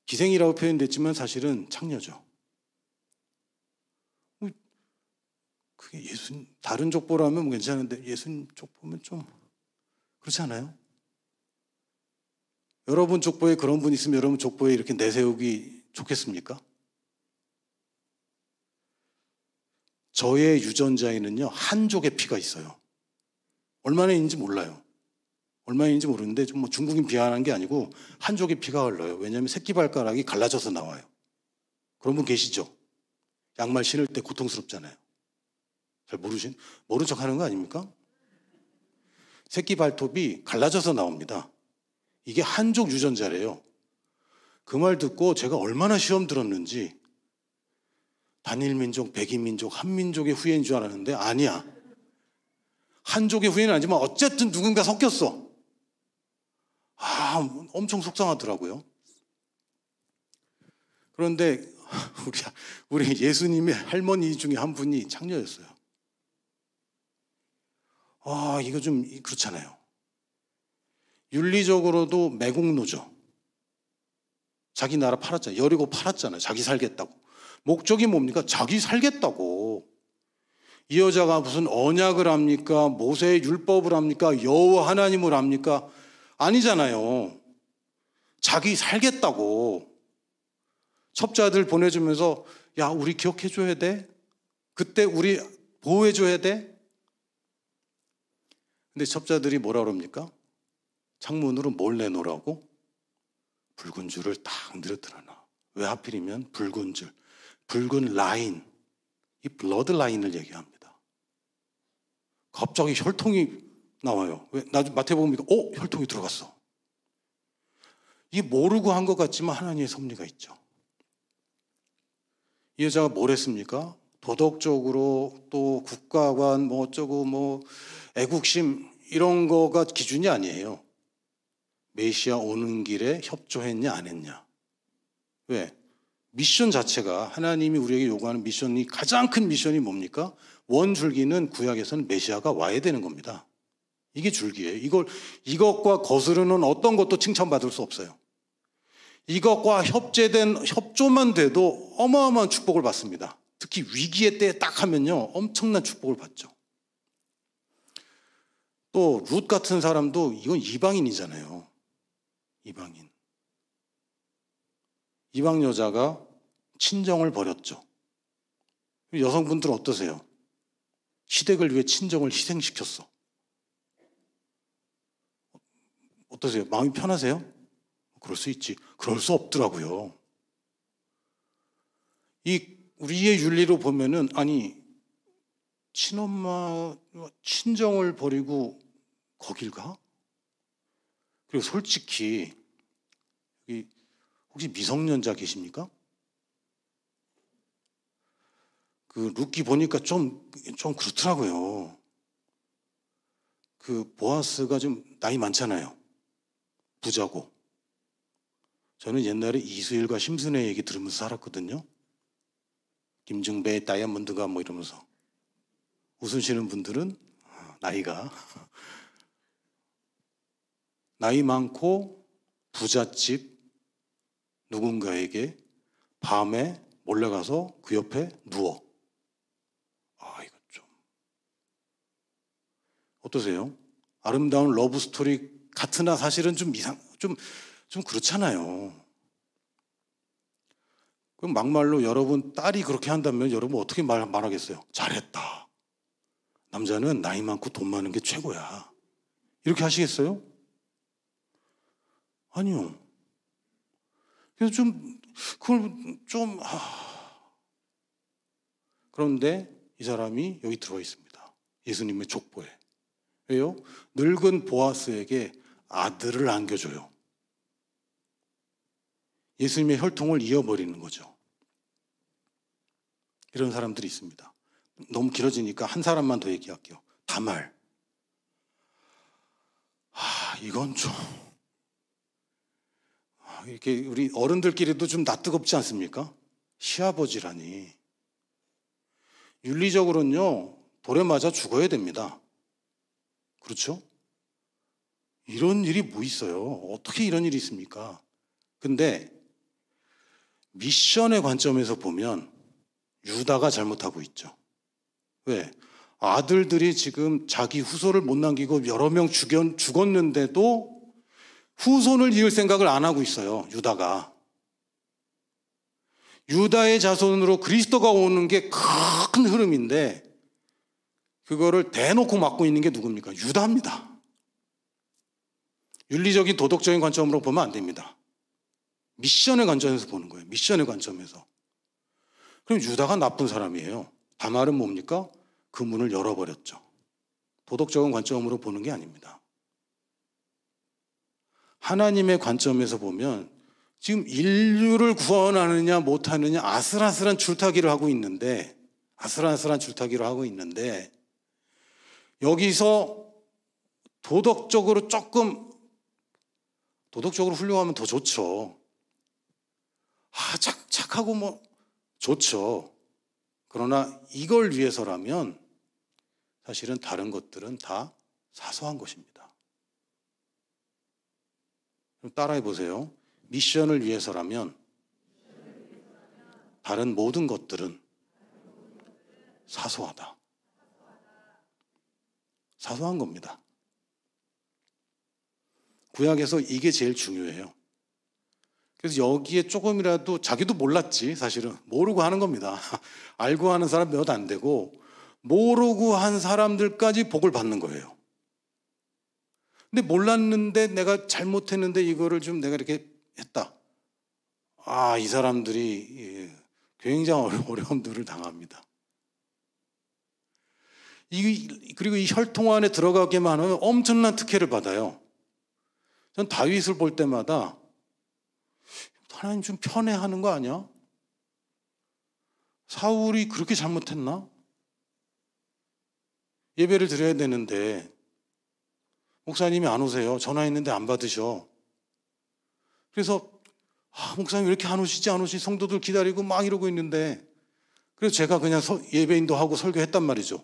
기생이라고 표현됐지만 사실은 창녀죠. 그게 예수님 다른 족보라면 괜찮은데 예수님 족보면 좀 그렇지 않아요? 여러분 족보에 그런 분 있으면 여러분 족보에 이렇게 내세우기 좋겠습니까? 저의 유전자에는요 한족의 피가 있어요. 얼마나 있는지 몰라요. 얼마나 있는지 모르는데 좀 뭐 중국인 비하하는 게 아니고 한족의 피가 흘러요. 왜냐하면 새끼발가락이 갈라져서 나와요. 그런 분 계시죠? 양말 신을 때 고통스럽잖아요. 잘 모른 척 하는 거 아닙니까? 새끼 발톱이 갈라져서 나옵니다. 이게 한족 유전자래요. 그 말 듣고 제가 얼마나 시험 들었는지 단일민족, 백이민족, 한민족의 후예인 줄 알았는데 아니야. 한족의 후예는 아니지만 어쨌든 누군가 섞였어. 엄청 속상하더라고요. 그런데 우리 예수님의 할머니 중에 한 분이 창녀였어요. 이거 좀 그렇잖아요. 윤리적으로도 매국노죠. 자기 나라 팔았잖아요. 여리고 팔았잖아요. 자기 살겠다고. 목적이 뭡니까? 자기 살겠다고. 이 여자가 무슨 언약을 합니까? 모세의 율법을 합니까? 여호와 하나님을 합니까? 아니잖아요. 자기 살겠다고. 첩자들 보내주면서 야 우리 기억해줘야 돼? 그때 우리 보호해줘야 돼? 근데 첩자들이 뭐라 그럽니까? 창문으로 뭘 내놓으라고? 붉은 줄을 딱 늘어뜨려놔. 왜 하필이면 붉은 줄, 붉은 라인, 이 블러드 라인을 얘기합니다. 갑자기 혈통이 나와요. 왜? 나중에 마태복음 보니까 혈통이 들어갔어. 이게 모르고 한 것 같지만 하나님의 섭리가 있죠. 이 여자가 뭘 했습니까? 도덕적으로 또 국가관 뭐 어쩌고 뭐 애국심 이런 거가 기준이 아니에요. 메시아 오는 길에 협조했냐 안 했냐. 왜? 미션 자체가 하나님이 우리에게 요구하는 미션이 가장 큰 미션이 뭡니까? 원줄기는 구약에서는 메시아가 와야 되는 겁니다. 이게 줄기예요. 이것과 거스르는 어떤 것도 칭찬받을 수 없어요. 이것과 협조만 돼도 어마어마한 축복을 받습니다. 특히 위기의 때에 딱 하면요 엄청난 축복을 받죠. 또 룻 같은 사람도 이건 이방인이잖아요. 이방 여자가 친정을 버렸죠. 여성분들은 어떠세요? 시댁을 위해 친정을 희생시켰어. 어떠세요? 마음이 편하세요? 그럴 수 있지. 그럴 수 없더라고요. 이 우리의 윤리로 보면은 아니 친엄마 친정을 버리고 거길 가? 그리고 솔직히 혹시 미성년자 계십니까? 그 루키 보니까 좀 그렇더라고요. 그 보아스가 좀 나이 많잖아요. 부자고. 저는 옛날에 이수일과 심순애 얘기 들으면서 살았거든요. 김중배, 다이아몬드가 뭐 이러면서. 웃으시는 분들은 나이가 나이 많고 부잣집 누군가에게 밤에 몰래 가서 그 옆에 누워. 이거 좀 어떠세요? 아름다운 러브 스토리 같으나 사실은 좀 그렇잖아요. 그럼 막말로 여러분 딸이 그렇게 한다면 여러분 어떻게 말하겠어요? 잘했다. 남자는 나이 많고 돈 많은 게 최고야. 이렇게 하시겠어요? 아니요. 그래서 그런데 이 사람이 여기 들어와 있습니다. 예수님의 족보에. 왜요? 늙은 보아스에게 아들을 안겨줘요. 예수님의 혈통을 이어버리는 거죠. 이런 사람들이 있습니다. 너무 길어지니까 한 사람만 더 얘기할게요. 다말. 이건 좀 이렇게 우리 어른들끼리도 좀 낯뜨겁지 않습니까? 시아버지라니. 윤리적으로는요, 돌에 맞아 죽어야 됩니다. 그렇죠? 이런 일이 뭐 있어요? 어떻게 이런 일이 있습니까? 근데 미션의 관점에서 보면 유다가 잘못하고 있죠. 왜? 아들들이 지금 자기 후손을 못 남기고 여러 명 죽었는데도 후손을 이을 생각을 안 하고 있어요. 유다가. 유다의 자손으로 그리스도가 오는 게 큰 흐름인데 그거를 대놓고 막고 있는 게 누굽니까? 유다입니다. 윤리적인 도덕적인 관점으로 보면 안 됩니다. 미션의 관점에서 보는 거예요. 미션의 관점에서. 그럼 유다가 나쁜 사람이에요. 다말은 뭡니까? 그 문을 열어버렸죠. 도덕적인 관점으로 보는 게 아닙니다. 하나님의 관점에서 보면 지금 인류를 구원하느냐 못하느냐 아슬아슬한 줄타기를 하고 있는데 여기서 도덕적으로 훌륭하면 더 좋죠. 착하고 뭐 좋죠. 그러나 이걸 위해서라면 사실은 다른 것들은 다 사소한 것입니다. 그럼 따라해 보세요. 미션을 위해서라면 다른 모든 것들은 사소하다. 사소한 겁니다. 구약에서 이게 제일 중요해요. 그래서 여기에 조금이라도 자기도 몰랐지 사실은 모르고 하는 겁니다. 알고 하는 사람 몇 안 되고 모르고 한 사람들까지 복을 받는 거예요. 근데 몰랐는데 내가 잘못했는데 이거를 좀 내가 이렇게 했다. 이 사람들이 굉장히 어려움들을 당합니다. 그리고 이 혈통 안에 들어가기만 하면 엄청난 특혜를 받아요. 전 다윗을 볼 때마다 하나님 좀 편애하는 거 아니야? 사울이 그렇게 잘못했나? 예배를 드려야 되는데 목사님이 안 오세요. 전화했는데 안 받으셔. 그래서 목사님 왜 이렇게 안 오시지? 성도들 기다리고 막 이러고 있는데 그래서 제가 그냥 예배인도 하고 설교했단 말이죠.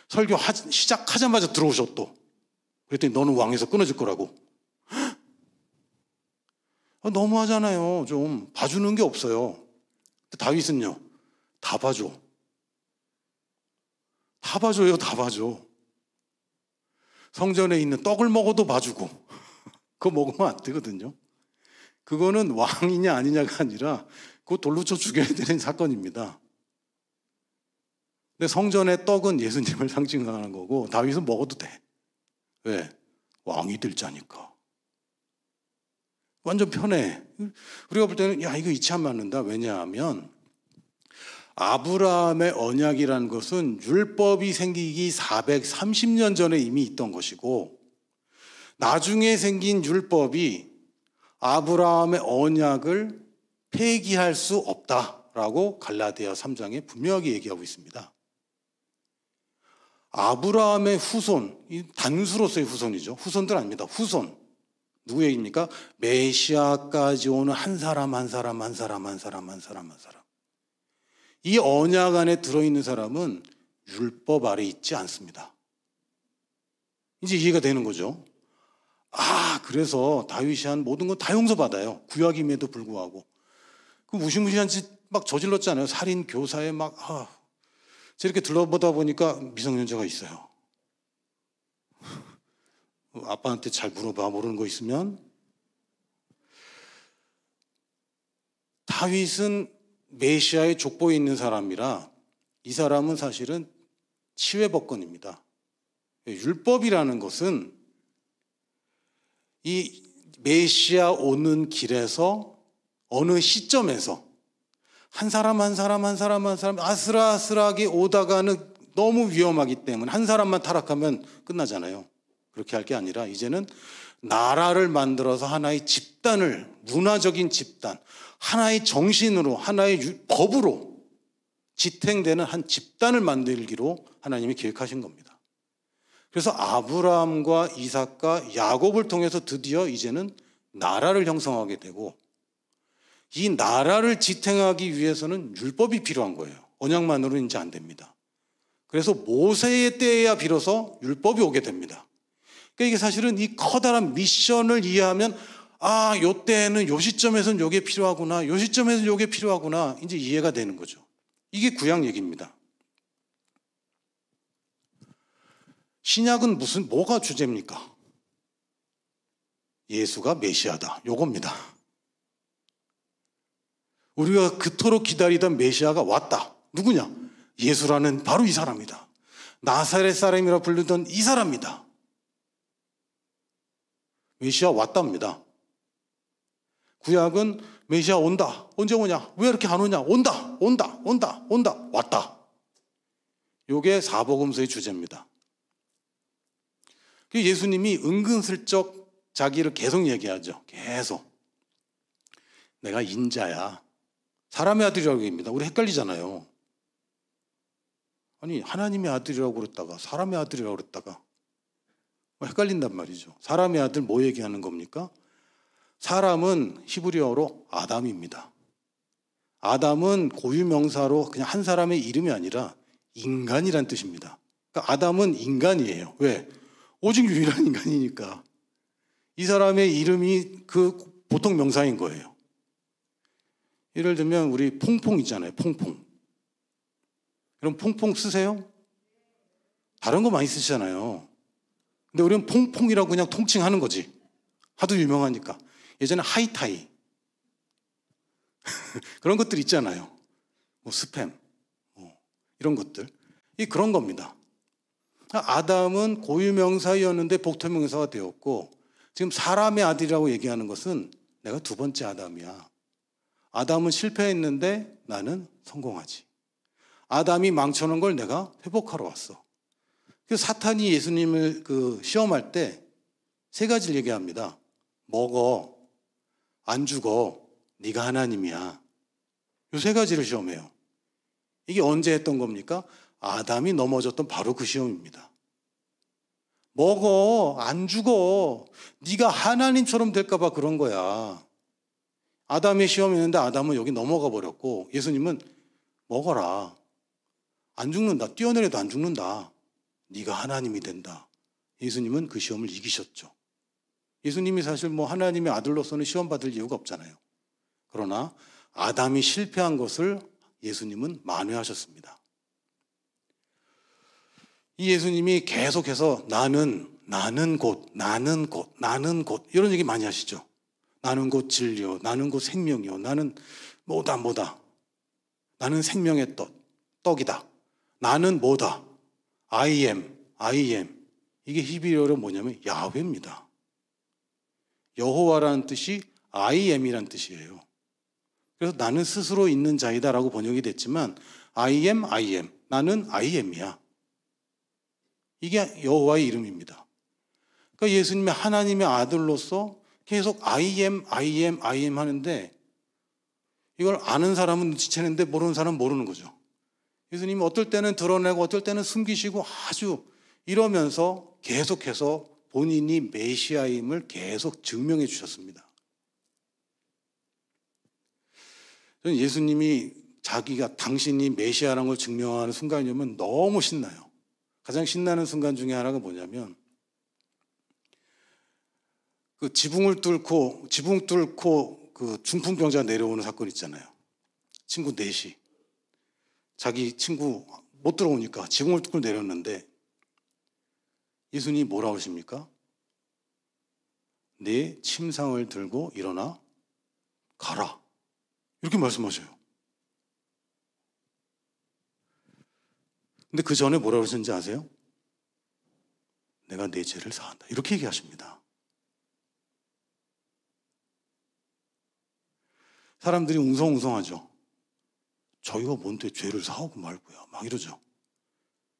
설교 시작하자마자 들어오셔 또. 그랬더니 너는 왕에서 끊어질 거라고. 너무하잖아요. 좀 봐주는 게 없어요. 다윗은요. 다 봐줘. 다 봐줘요. 다 봐줘. 성전에 있는 떡을 먹어도 봐주고 그거 먹으면 안 되거든요. 그거는 왕이냐 아니냐가 아니라 그거 돌로 쳐 죽여야 되는 사건입니다. 근데 성전의 떡은 예수님을 상징하는 거고 다윗은 먹어도 돼. 왜? 왕이 될 자니까. 완전 편해. 우리가 볼 때는 야, 이거 이치 안 맞는다. 왜냐하면 아브라함의 언약이라는 것은 율법이 생기기 430년 전에 이미 있던 것이고, 나중에 생긴 율법이 아브라함의 언약을 폐기할 수 없다라고 갈라디아 3장에 분명하게 얘기하고 있습니다. 아브라함의 후손, 단수로서의 후손이죠. 후손들 아닙니다. 후손. 누구 얘기입니까? 메시아까지 오는 한 사람 한 사람 한 사람 한 사람 한 사람 한 사람. 이 언약 안에 들어있는 사람은 율법 아래 있지 않습니다. 이제 이해가 되는 거죠. 그래서 다윗이 한 모든 건 다 용서받아요. 구약임에도 불구하고. 그 무시무시한 짓 막 저질렀잖아요. 살인, 교사에 막 저렇게 들러보다 보니까 미성년자가 있어요. 아빠한테 잘 물어봐. 모르는 거 있으면. 다윗은 메시아의 족보에 있는 사람이라 이 사람은 사실은 치외법권입니다. 율법이라는 것은 이 메시아 오는 길에서 어느 시점에서 한 사람 한 사람 한 사람 한 사람 아슬아슬하게 오다가는 너무 위험하기 때문에 한 사람만 타락하면 끝나잖아요. 그렇게 할 게 아니라 이제는 나라를 만들어서 하나의 집단을, 문화적인 집단, 하나의 정신으로, 하나의 법으로 지탱되는 한 집단을 만들기로 하나님이 계획하신 겁니다. 그래서 아브라함과 이삭과 야곱을 통해서 드디어 이제는 나라를 형성하게 되고, 이 나라를 지탱하기 위해서는 율법이 필요한 거예요. 언약만으로는 이제 안 됩니다. 그래서 모세의 때에야 비로소 율법이 오게 됩니다. 그러니까 이게 사실은 이 커다란 미션을 이해하면 요 때에는 요 시점에서는 요게 필요하구나, 요 시점에서는 요게 필요하구나, 이제 이해가 되는 거죠. 이게 구약 얘기입니다. 신약은 뭐가 주제입니까? 예수가 메시아다. 요겁니다. 우리가 그토록 기다리던 메시아가 왔다. 누구냐? 예수라는 바로 이 사람이다. 나사렛 사람이라 부르던 이 사람이다. 메시아 왔답니다. 구약은 메시아 온다. 언제 오냐? 왜 이렇게 안 오냐? 온다. 온다. 온다. 온다. 왔다. 요게 사복음서의 주제입니다. 예수님이 은근슬쩍 자기를 계속 얘기하죠. 계속. 내가 인자야. 사람의 아들이라고 얘기합니다. 우리 헷갈리잖아요. 아니, 하나님의 아들이라고 그랬다가 사람의 아들이라고 그랬다가 헷갈린단 말이죠. 사람의 아들 뭐 얘기하는 겁니까? 사람은 히브리어로 아담입니다. 아담은 고유명사로 그냥 한 사람의 이름이 아니라 인간이란 뜻입니다. 그러니까 아담은 인간이에요. 왜? 오직 유일한 인간이니까. 이 사람의 이름이 그 보통 명사인 거예요. 예를 들면 우리 퐁퐁 있잖아요. 퐁퐁. 그럼 퐁퐁 쓰세요? 다른 거 많이 쓰시잖아요. 근데 우리는 퐁퐁이라고 그냥 통칭하는 거지. 하도 유명하니까. 예전에 하이타이 그런 것들 있잖아요. 뭐 스팸 이런 것들. 이 그런 겁니다. 아담은 고유명사였는데 복토명사가 되었고, 지금 사람의 아들이라고 얘기하는 것은 내가 두 번째 아담이야. 아담은 실패했는데 나는 성공하지. 아담이 망쳐놓은 걸 내가 회복하러 왔어. 그래서 사탄이 예수님을 시험할 때 세 가지를 얘기합니다. 먹어, 안 죽어, 네가 하나님이야. 이 세 가지를 시험해요. 이게 언제 했던 겁니까? 아담이 넘어졌던 바로 그 시험입니다. 먹어, 안 죽어, 네가 하나님처럼 될까 봐 그런 거야. 아담의 시험이었는데 아담은 여기 넘어가 버렸고, 예수님은 먹어라. 안 죽는다. 뛰어내려도 안 죽는다. 네가 하나님이 된다. 예수님은 그 시험을 이기셨죠. 예수님이 사실 하나님의 아들로서는 시험 받을 이유가 없잖아요. 그러나 아담이 실패한 것을 예수님은 만회하셨습니다. 이 예수님이 계속해서 나는 곧 이런 얘기 많이 하시죠. 나는 곧 진리요, 나는 곧 생명이요, 나는 뭐다. 나는 생명의 떡이다. 나는 뭐다. I am. 이게 히브리어로 뭐냐면 야훼입니다. 여호와라는 뜻이 I am이란 뜻이에요. 그래서 나는 스스로 있는 자이다라고 번역이 됐지만 I am, I am. 나는 I am이야. 이게 여호와의 이름입니다. 그러니까 예수님의 하나님의 아들로서 계속 I am, I am, I am 하는데 이걸 아는 사람은 눈치채는데 모르는 사람은 모르는 거죠. 예수님은 어떨 때는 드러내고 어떨 때는 숨기시고 아주 이러면서 계속해서 본인이 메시아임을 계속 증명해 주셨습니다. 저는 예수님이 자기가 당신이 메시아라는 걸 증명하는 순간이 오면 너무 신나요. 가장 신나는 순간 중에 하나가 뭐냐면 그 지붕 뚫고 그 중풍병자 내려오는 사건 있잖아요. 친구 넷이 자기 친구 못 들어오니까 지붕을 뚫고 내렸는데 예수님이 뭐라고 하십니까? 네 침상을 들고 일어나 가라. 이렇게 말씀하셔요. 근데 그 전에 뭐라고 하셨는지 아세요? 내가 네 죄를 사한다. 이렇게 얘기하십니다. 사람들이 웅성웅성하죠. 저희가 뭔데 죄를 사오고 말고요. 막 이러죠.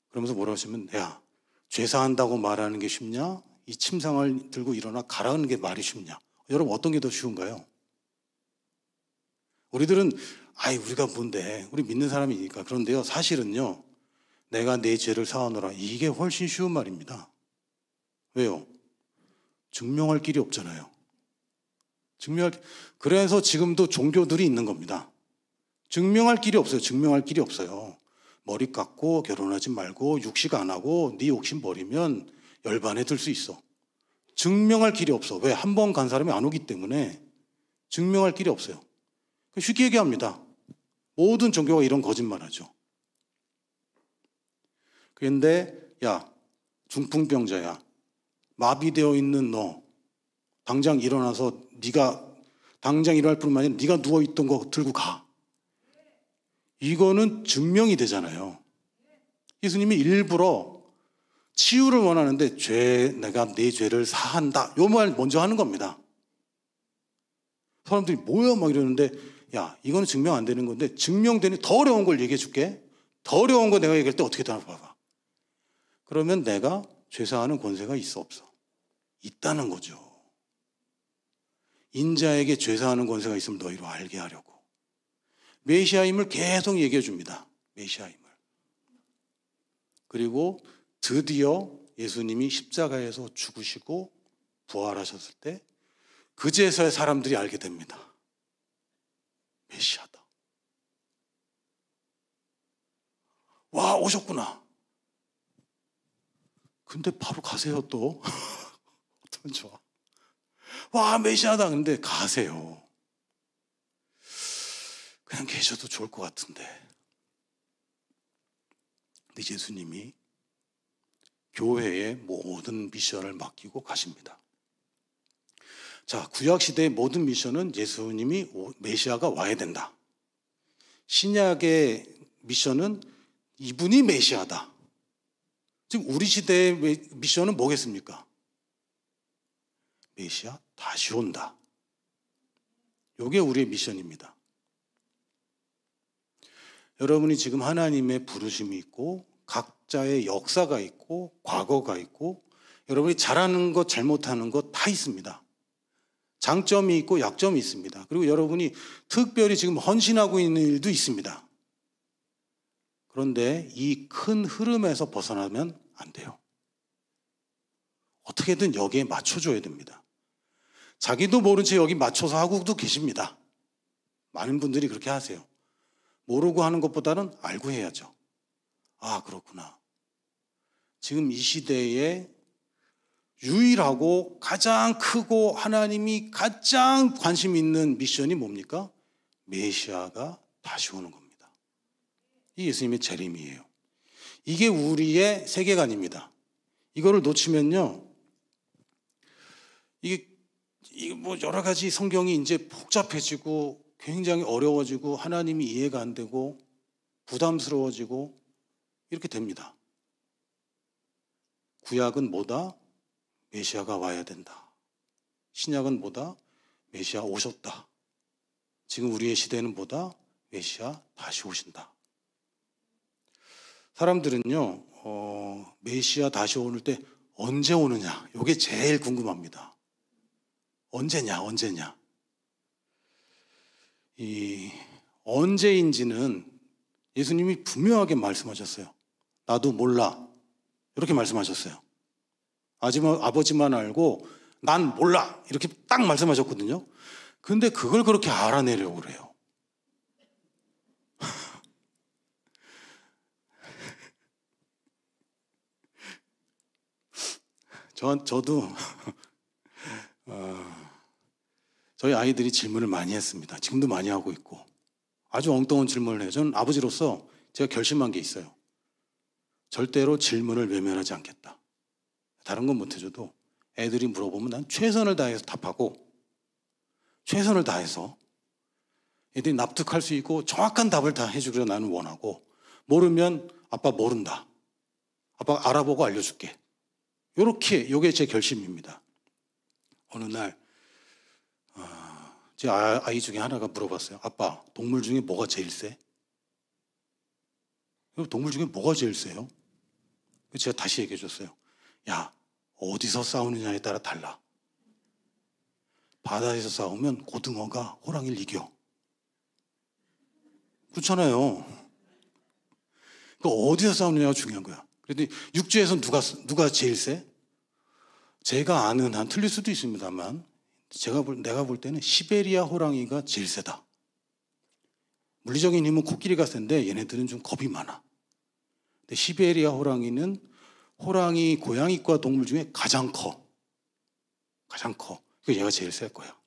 그러면서 뭐라고 하시면 야, 죄 사한다고 말하는 게 쉽냐? 이 침상을 들고 일어나 가라는 게 말이 쉽냐? 여러분 어떤 게 더 쉬운가요? 우리들은 우리가 뭔데? 우리 믿는 사람이니까. 그런데요, 사실은요. 내가 내 죄를 사하노라. 이게 훨씬 쉬운 말입니다. 왜요? 증명할 길이 없잖아요. 그래서 지금도 종교들이 있는 겁니다. 증명할 길이 없어요. 증명할 길이 없어요. 머리 깎고 결혼하지 말고 육식 안 하고 네 욕심 버리면 열반에 들 수 있어. 증명할 길이 없어. 왜? 한 번 간 사람이 안 오기 때문에 증명할 길이 없어요. 쉽게 얘기합니다. 모든 종교가 이런 거짓말하죠. 그런데 야, 중풍병자야, 마비되어 있는 너 당장 일어나서 네가 당장 일어날 뿐만 아니라 네가 누워있던 거 들고 가. 이거는 증명이 되잖아요. 예수님이 일부러 치유를 원하는데 내가 내 죄를 사한다. 요 말 먼저 하는 겁니다. 사람들이 뭐야 막 이러는데 야, 이거는 증명 안 되는 건데 증명되는 더 어려운 걸 얘기해 줄게. 더 어려운 거 내가 얘기할 때 어떻게 되나 봐봐. 그러면 내가 죄 사하는 권세가 있어 없어? 있다는 거죠. 인자에게 죄 사하는 권세가 있음을 너희로 알게 하려고. 메시아임을 계속 얘기해 줍니다. 메시아임을. 그리고 드디어 예수님이 십자가에서 죽으시고 부활하셨을 때 그제서야 사람들이 알게 됩니다. 메시아다. 와, 오셨구나. 근데 바로 가세요 또. 어떤 좋아. 와, 메시아다. 근데 가세요. 그냥 계셔도 좋을 것 같은데. 근데 예수님이 교회의 모든 미션을 맡기고 가십니다. 자, 구약시대의 모든 미션은 예수님이 메시아가 와야 된다. 신약의 미션은 이분이 메시아다. 지금 우리 시대의 미션은 뭐겠습니까? 메시아 다시 온다. 이게 우리의 미션입니다. 여러분이 지금 하나님의 부르심이 있고 각자의 역사가 있고 과거가 있고 여러분이 잘하는 것 잘못하는 것 다 있습니다. 장점이 있고 약점이 있습니다. 그리고 여러분이 특별히 지금 헌신하고 있는 일도 있습니다. 그런데 이 큰 흐름에서 벗어나면 안 돼요. 어떻게든 여기에 맞춰줘야 됩니다. 자기도 모른 채 여기 맞춰서 하고도 계십니다. 많은 분들이 그렇게 하세요. 모르고 하는 것보다는 알고 해야죠. 아, 그렇구나. 지금 이 시대에 유일하고 가장 크고 하나님이 가장 관심 있는 미션이 뭡니까? 메시아가 다시 오는 겁니다. 이 예수님의 재림이에요. 이게 우리의 세계관입니다. 이거를 놓치면요, 이게 뭐 여러 가지 성경이 이제 복잡해지고 굉장히 어려워지고 하나님이 이해가 안 되고 부담스러워지고 이렇게 됩니다. 구약은 뭐다? 메시아가 와야 된다. 신약은 뭐다? 메시아 오셨다. 지금 우리의 시대는 뭐다? 메시아 다시 오신다. 사람들은요, 메시아 다시 오는 때 언제 오느냐? 이게 제일 궁금합니다. 언제냐? 이 언제인지는 예수님이 분명하게 말씀하셨어요. 나도 몰라. 이렇게 말씀하셨어요. 아버지만 알고 난 몰라. 이렇게 딱 말씀하셨거든요. 근데 그걸 그렇게 알아내려고 그래요. 저도 저희 아이들이 질문을 많이 했습니다. 지금도 많이 하고 있고 아주 엉뚱한 질문을 해요. 저는 아버지로서 제가 결심한 게 있어요. 절대로 질문을 외면하지 않겠다. 다른 건 못해줘도 애들이 물어보면 난 최선을 다해서 답하고 최선을 다해서 애들이 납득할 수 있고 정확한 답을 다 해주기를 나는 원하고, 모르면 아빠 모른다. 아빠 알아보고 알려줄게. 요게 제 결심입니다. 어느 날 제 아이 중에 하나가 물어봤어요. 아빠, 동물 중에 뭐가 제일 세? 동물 중에 뭐가 제일 세요? 제가 다시 얘기해 줬어요. 야, 어디서 싸우느냐에 따라 달라. 바다에서 싸우면 고등어가 호랑이를 이겨. 그렇잖아요. 그러니까 어디서 싸우느냐가 중요한 거야. 그런데 육지에서 누가 제일 세? 제가 아는 한 틀릴 수도 있습니다만 내가 볼 때는 시베리아 호랑이가 제일 세다. 물리적인 힘은 코끼리가 센데 얘네들은 좀 겁이 많아. 근데 시베리아 호랑이는 호랑이, 고양이과 동물 중에 가장 커. 그러니까 얘가 제일 셀 거야.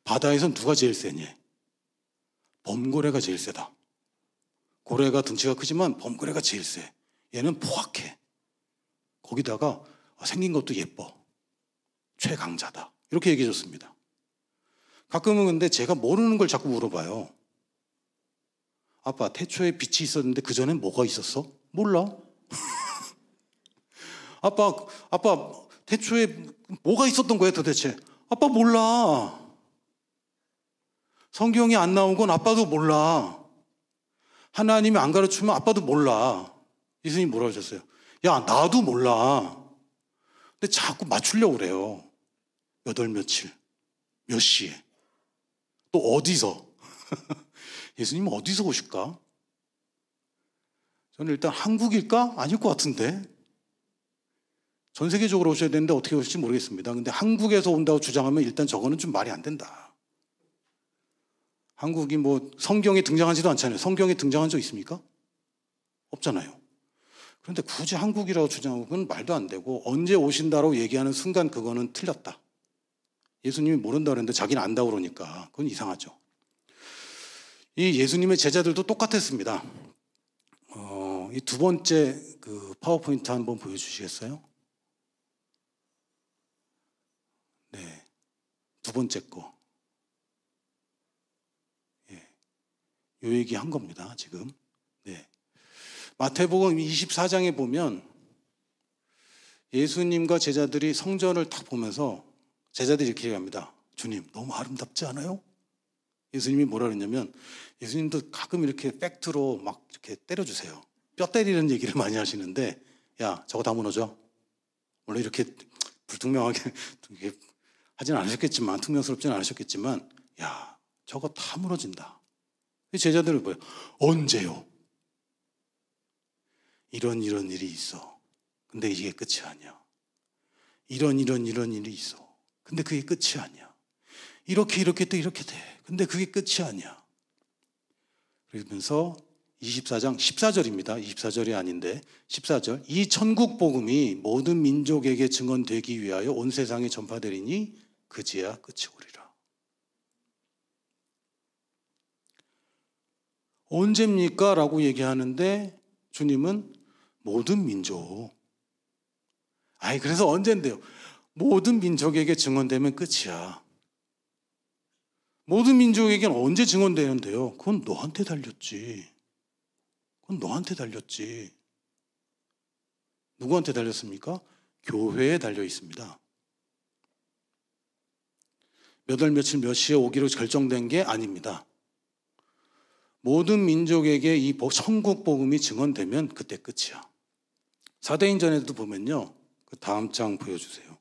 바다에선 누가 제일 세니? 범고래가 제일 세다. 고래가 등치가 크지만 범고래가 제일 세. 얘는 포악해. 거기다가 생긴 것도 예뻐. 최강자다. 이렇게 얘기해 줬습니다. 가끔은 근데 제가 모르는 걸 자꾸 물어봐요. 아빠, 태초에 빛이 있었는데 그전엔 뭐가 있었어? 몰라. 아빠, 태초에 뭐가 있었던 거야 도대체? 아빠 몰라. 성경이 안 나온 건 아빠도 몰라. 하나님이 안 가르치면 아빠도 몰라. 예수님이 뭐라고 하셨어요? 야, 나도 몰라. 근데 자꾸 맞추려고 그래요. 몇 월 며칠, 몇 시에, 또 어디서. 예수님은 어디서 오실까? 저는 일단 한국일까? 아닐 것 같은데. 전 세계적으로 오셔야 되는데 어떻게 오실지 모르겠습니다. 근데 한국에서 온다고 주장하면 일단 저거는 좀 말이 안 된다. 한국이 뭐 성경에 등장하지도 않잖아요. 성경에 등장한 적 있습니까? 없잖아요. 그런데 굳이 한국이라고 주장하고 그건 말도 안 되고, 언제 오신다고 얘기하는 순간 그거는 틀렸다. 예수님이 모른다 그랬는데 자기는 안다고 그러니까 그건 이상하죠. 이 예수님의 제자들도 똑같았습니다. 이 두 번째 그 파워포인트 한번 보여주시겠어요? 네, 두 번째 거. 예, 요 얘기 한 겁니다, 지금. 네. 마태복음 24장에 보면 예수님과 제자들이 성전을 딱 보면서 제자들이 이렇게 얘기합니다. 주님, 너무 아름답지 않아요? 예수님이 뭐라 그랬냐면, 예수님도 가끔 이렇게 팩트로 막 이렇게 때려주세요. 뼈 때리는 얘기를 많이 하시는데, 야, 저거 다 무너져. 원래 이렇게 불투명하게 하진 않으셨겠지만, 투명스럽지는 않으셨겠지만, 야, 저거 다 무너진다. 제자들은 뭐예요? 언제요? 이런 일이 있어. 근데 이게 끝이 아니야. 이런 일이 있어. 근데 그게 끝이 아니야. 이렇게 또 이렇게 돼. 근데 그게 끝이 아니야. 그러면서 24장 14절입니다. 24절이 아닌데 14절. 이 천국 복음이 모든 민족에게 증언되기 위하여 온 세상에 전파되리니 그제야 끝이 오리라. 언제입니까? 라고 얘기하는데 주님은 모든 민족. 그래서 언젠데요? 모든 민족에게 증언되면 끝이야. 모든 민족에게는 언제 증언되는데요? 그건 너한테 달렸지. 누구한테 달렸습니까? 교회에 달려 있습니다. 몇 월 며칠 몇 시에 오기로 결정된 게 아닙니다. 모든 민족에게 이 천국 복음이 증언되면 그때 끝이야. 사도행전에도 보면요, 그 다음 장 보여주세요.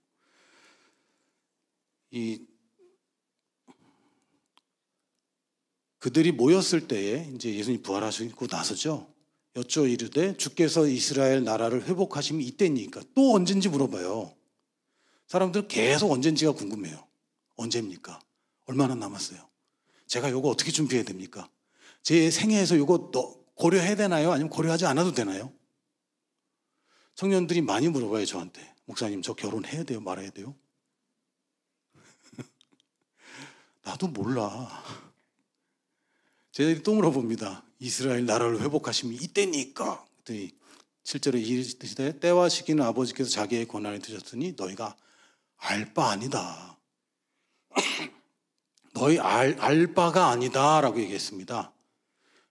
그들이 모였을 때에 이제 예수님 부활하시고 나서죠. 여쭈어 이르되 주께서 이스라엘 나라를 회복하시면 이때니까. 또 언젠지 물어봐요. 사람들은 계속 언젠지가 궁금해요. 언제입니까? 얼마나 남았어요? 제가 이거 어떻게 준비해야 됩니까? 제 생애에서 이거 고려해야 되나요? 아니면 고려하지 않아도 되나요? 청년들이 많이 물어봐요, 저한테. 목사님, 저 결혼해야 돼요? 말아야 돼요? 나도 몰라. 쟤들이 또 물어봅니다. 이스라엘 나라를 회복하시면 이때니까. 그랬더니 실제로 이르시되 때와 시기는 아버지께서 자기의 권한에 두셨으니 너희가 알 바 아니다. 너희 알 바가 아니다 라고 얘기했습니다.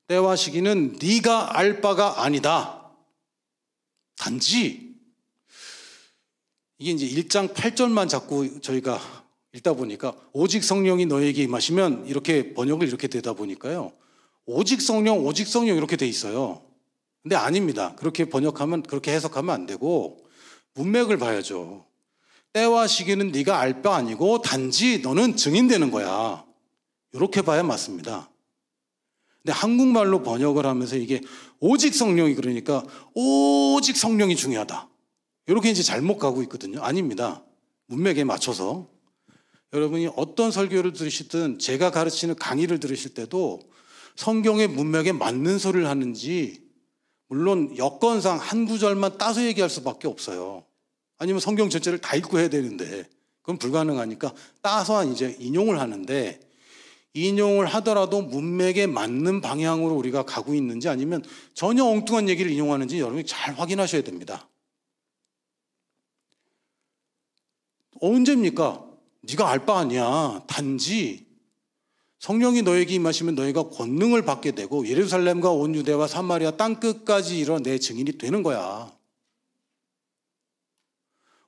때와 시기는 네가 알 바가 아니다. 단지 이게 이제 1장 8절만 자꾸 저희가 읽다 보니까 오직 성령이 너에게 임하시면 이렇게 번역을 이렇게 되다 보니까요. 오직 성령 이렇게 돼 있어요. 근데 아닙니다. 그렇게 번역하면, 그렇게 해석하면 안 되고 문맥을 봐야죠. 때와 시기는 네가 알 바 아니고 단지 너는 증인되는 거야. 이렇게 봐야 맞습니다. 근데 한국말로 번역을 하면서 이게 오직 성령이 그러니까 오직 성령이 중요하다. 이렇게 이제 잘못 가고 있거든요. 아닙니다. 문맥에 맞춰서. 여러분이 어떤 설교를 들으시든 제가 가르치는 강의를 들으실 때도 성경의 문맥에 맞는 소리를 하는지, 물론 여건상 한 구절만 따서 얘기할 수밖에 없어요. 아니면 성경 전체를 다 읽고 해야 되는데 그건 불가능하니까 따서 이제 인용을 하는데, 인용을 하더라도 문맥에 맞는 방향으로 우리가 가고 있는지 아니면 전혀 엉뚱한 얘기를 인용하는지 여러분이 잘 확인하셔야 됩니다. 언제입니까? 네가 알 바 아니야. 단지 성령이 너에게 임하시면 너희가 권능을 받게 되고 예루살렘과 온 유대와 사마리아 땅끝까지 이뤄 내 증인이 되는 거야.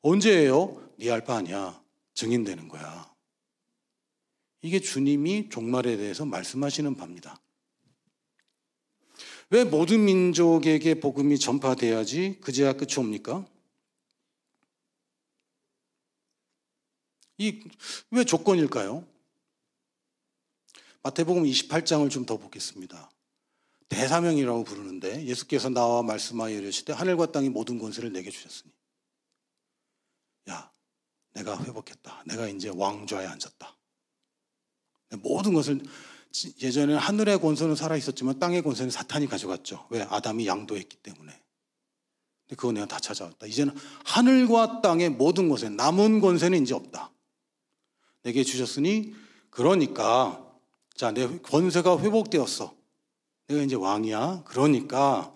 언제예요? 네 알 바 아니야. 증인되는 거야. 이게 주님이 종말에 대해서 말씀하시는 바입니다. 왜 모든 민족에게 복음이 전파돼야지 그제야 끝이 옵니까? 왜 조건일까요? 마태복음 28장을 좀 더 보겠습니다. 대사명이라고 부르는데 예수께서 나와 말씀하여 이르시되 하늘과 땅의 모든 권세를 내게 주셨으니, 야, 내가 회복했다. 내가 이제 왕좌에 앉았다. 모든 것을, 예전에는 하늘의 권세는 살아있었지만 땅의 권세는 사탄이 가져갔죠. 왜? 아담이 양도했기 때문에. 근데 그거 내가 다 찾아왔다. 이제는 하늘과 땅의 모든 권세, 남은 권세는 이제 없다. 내게 주셨으니, 그러니까 자, 내 권세가 회복되었어. 내가 이제 왕이야. 그러니까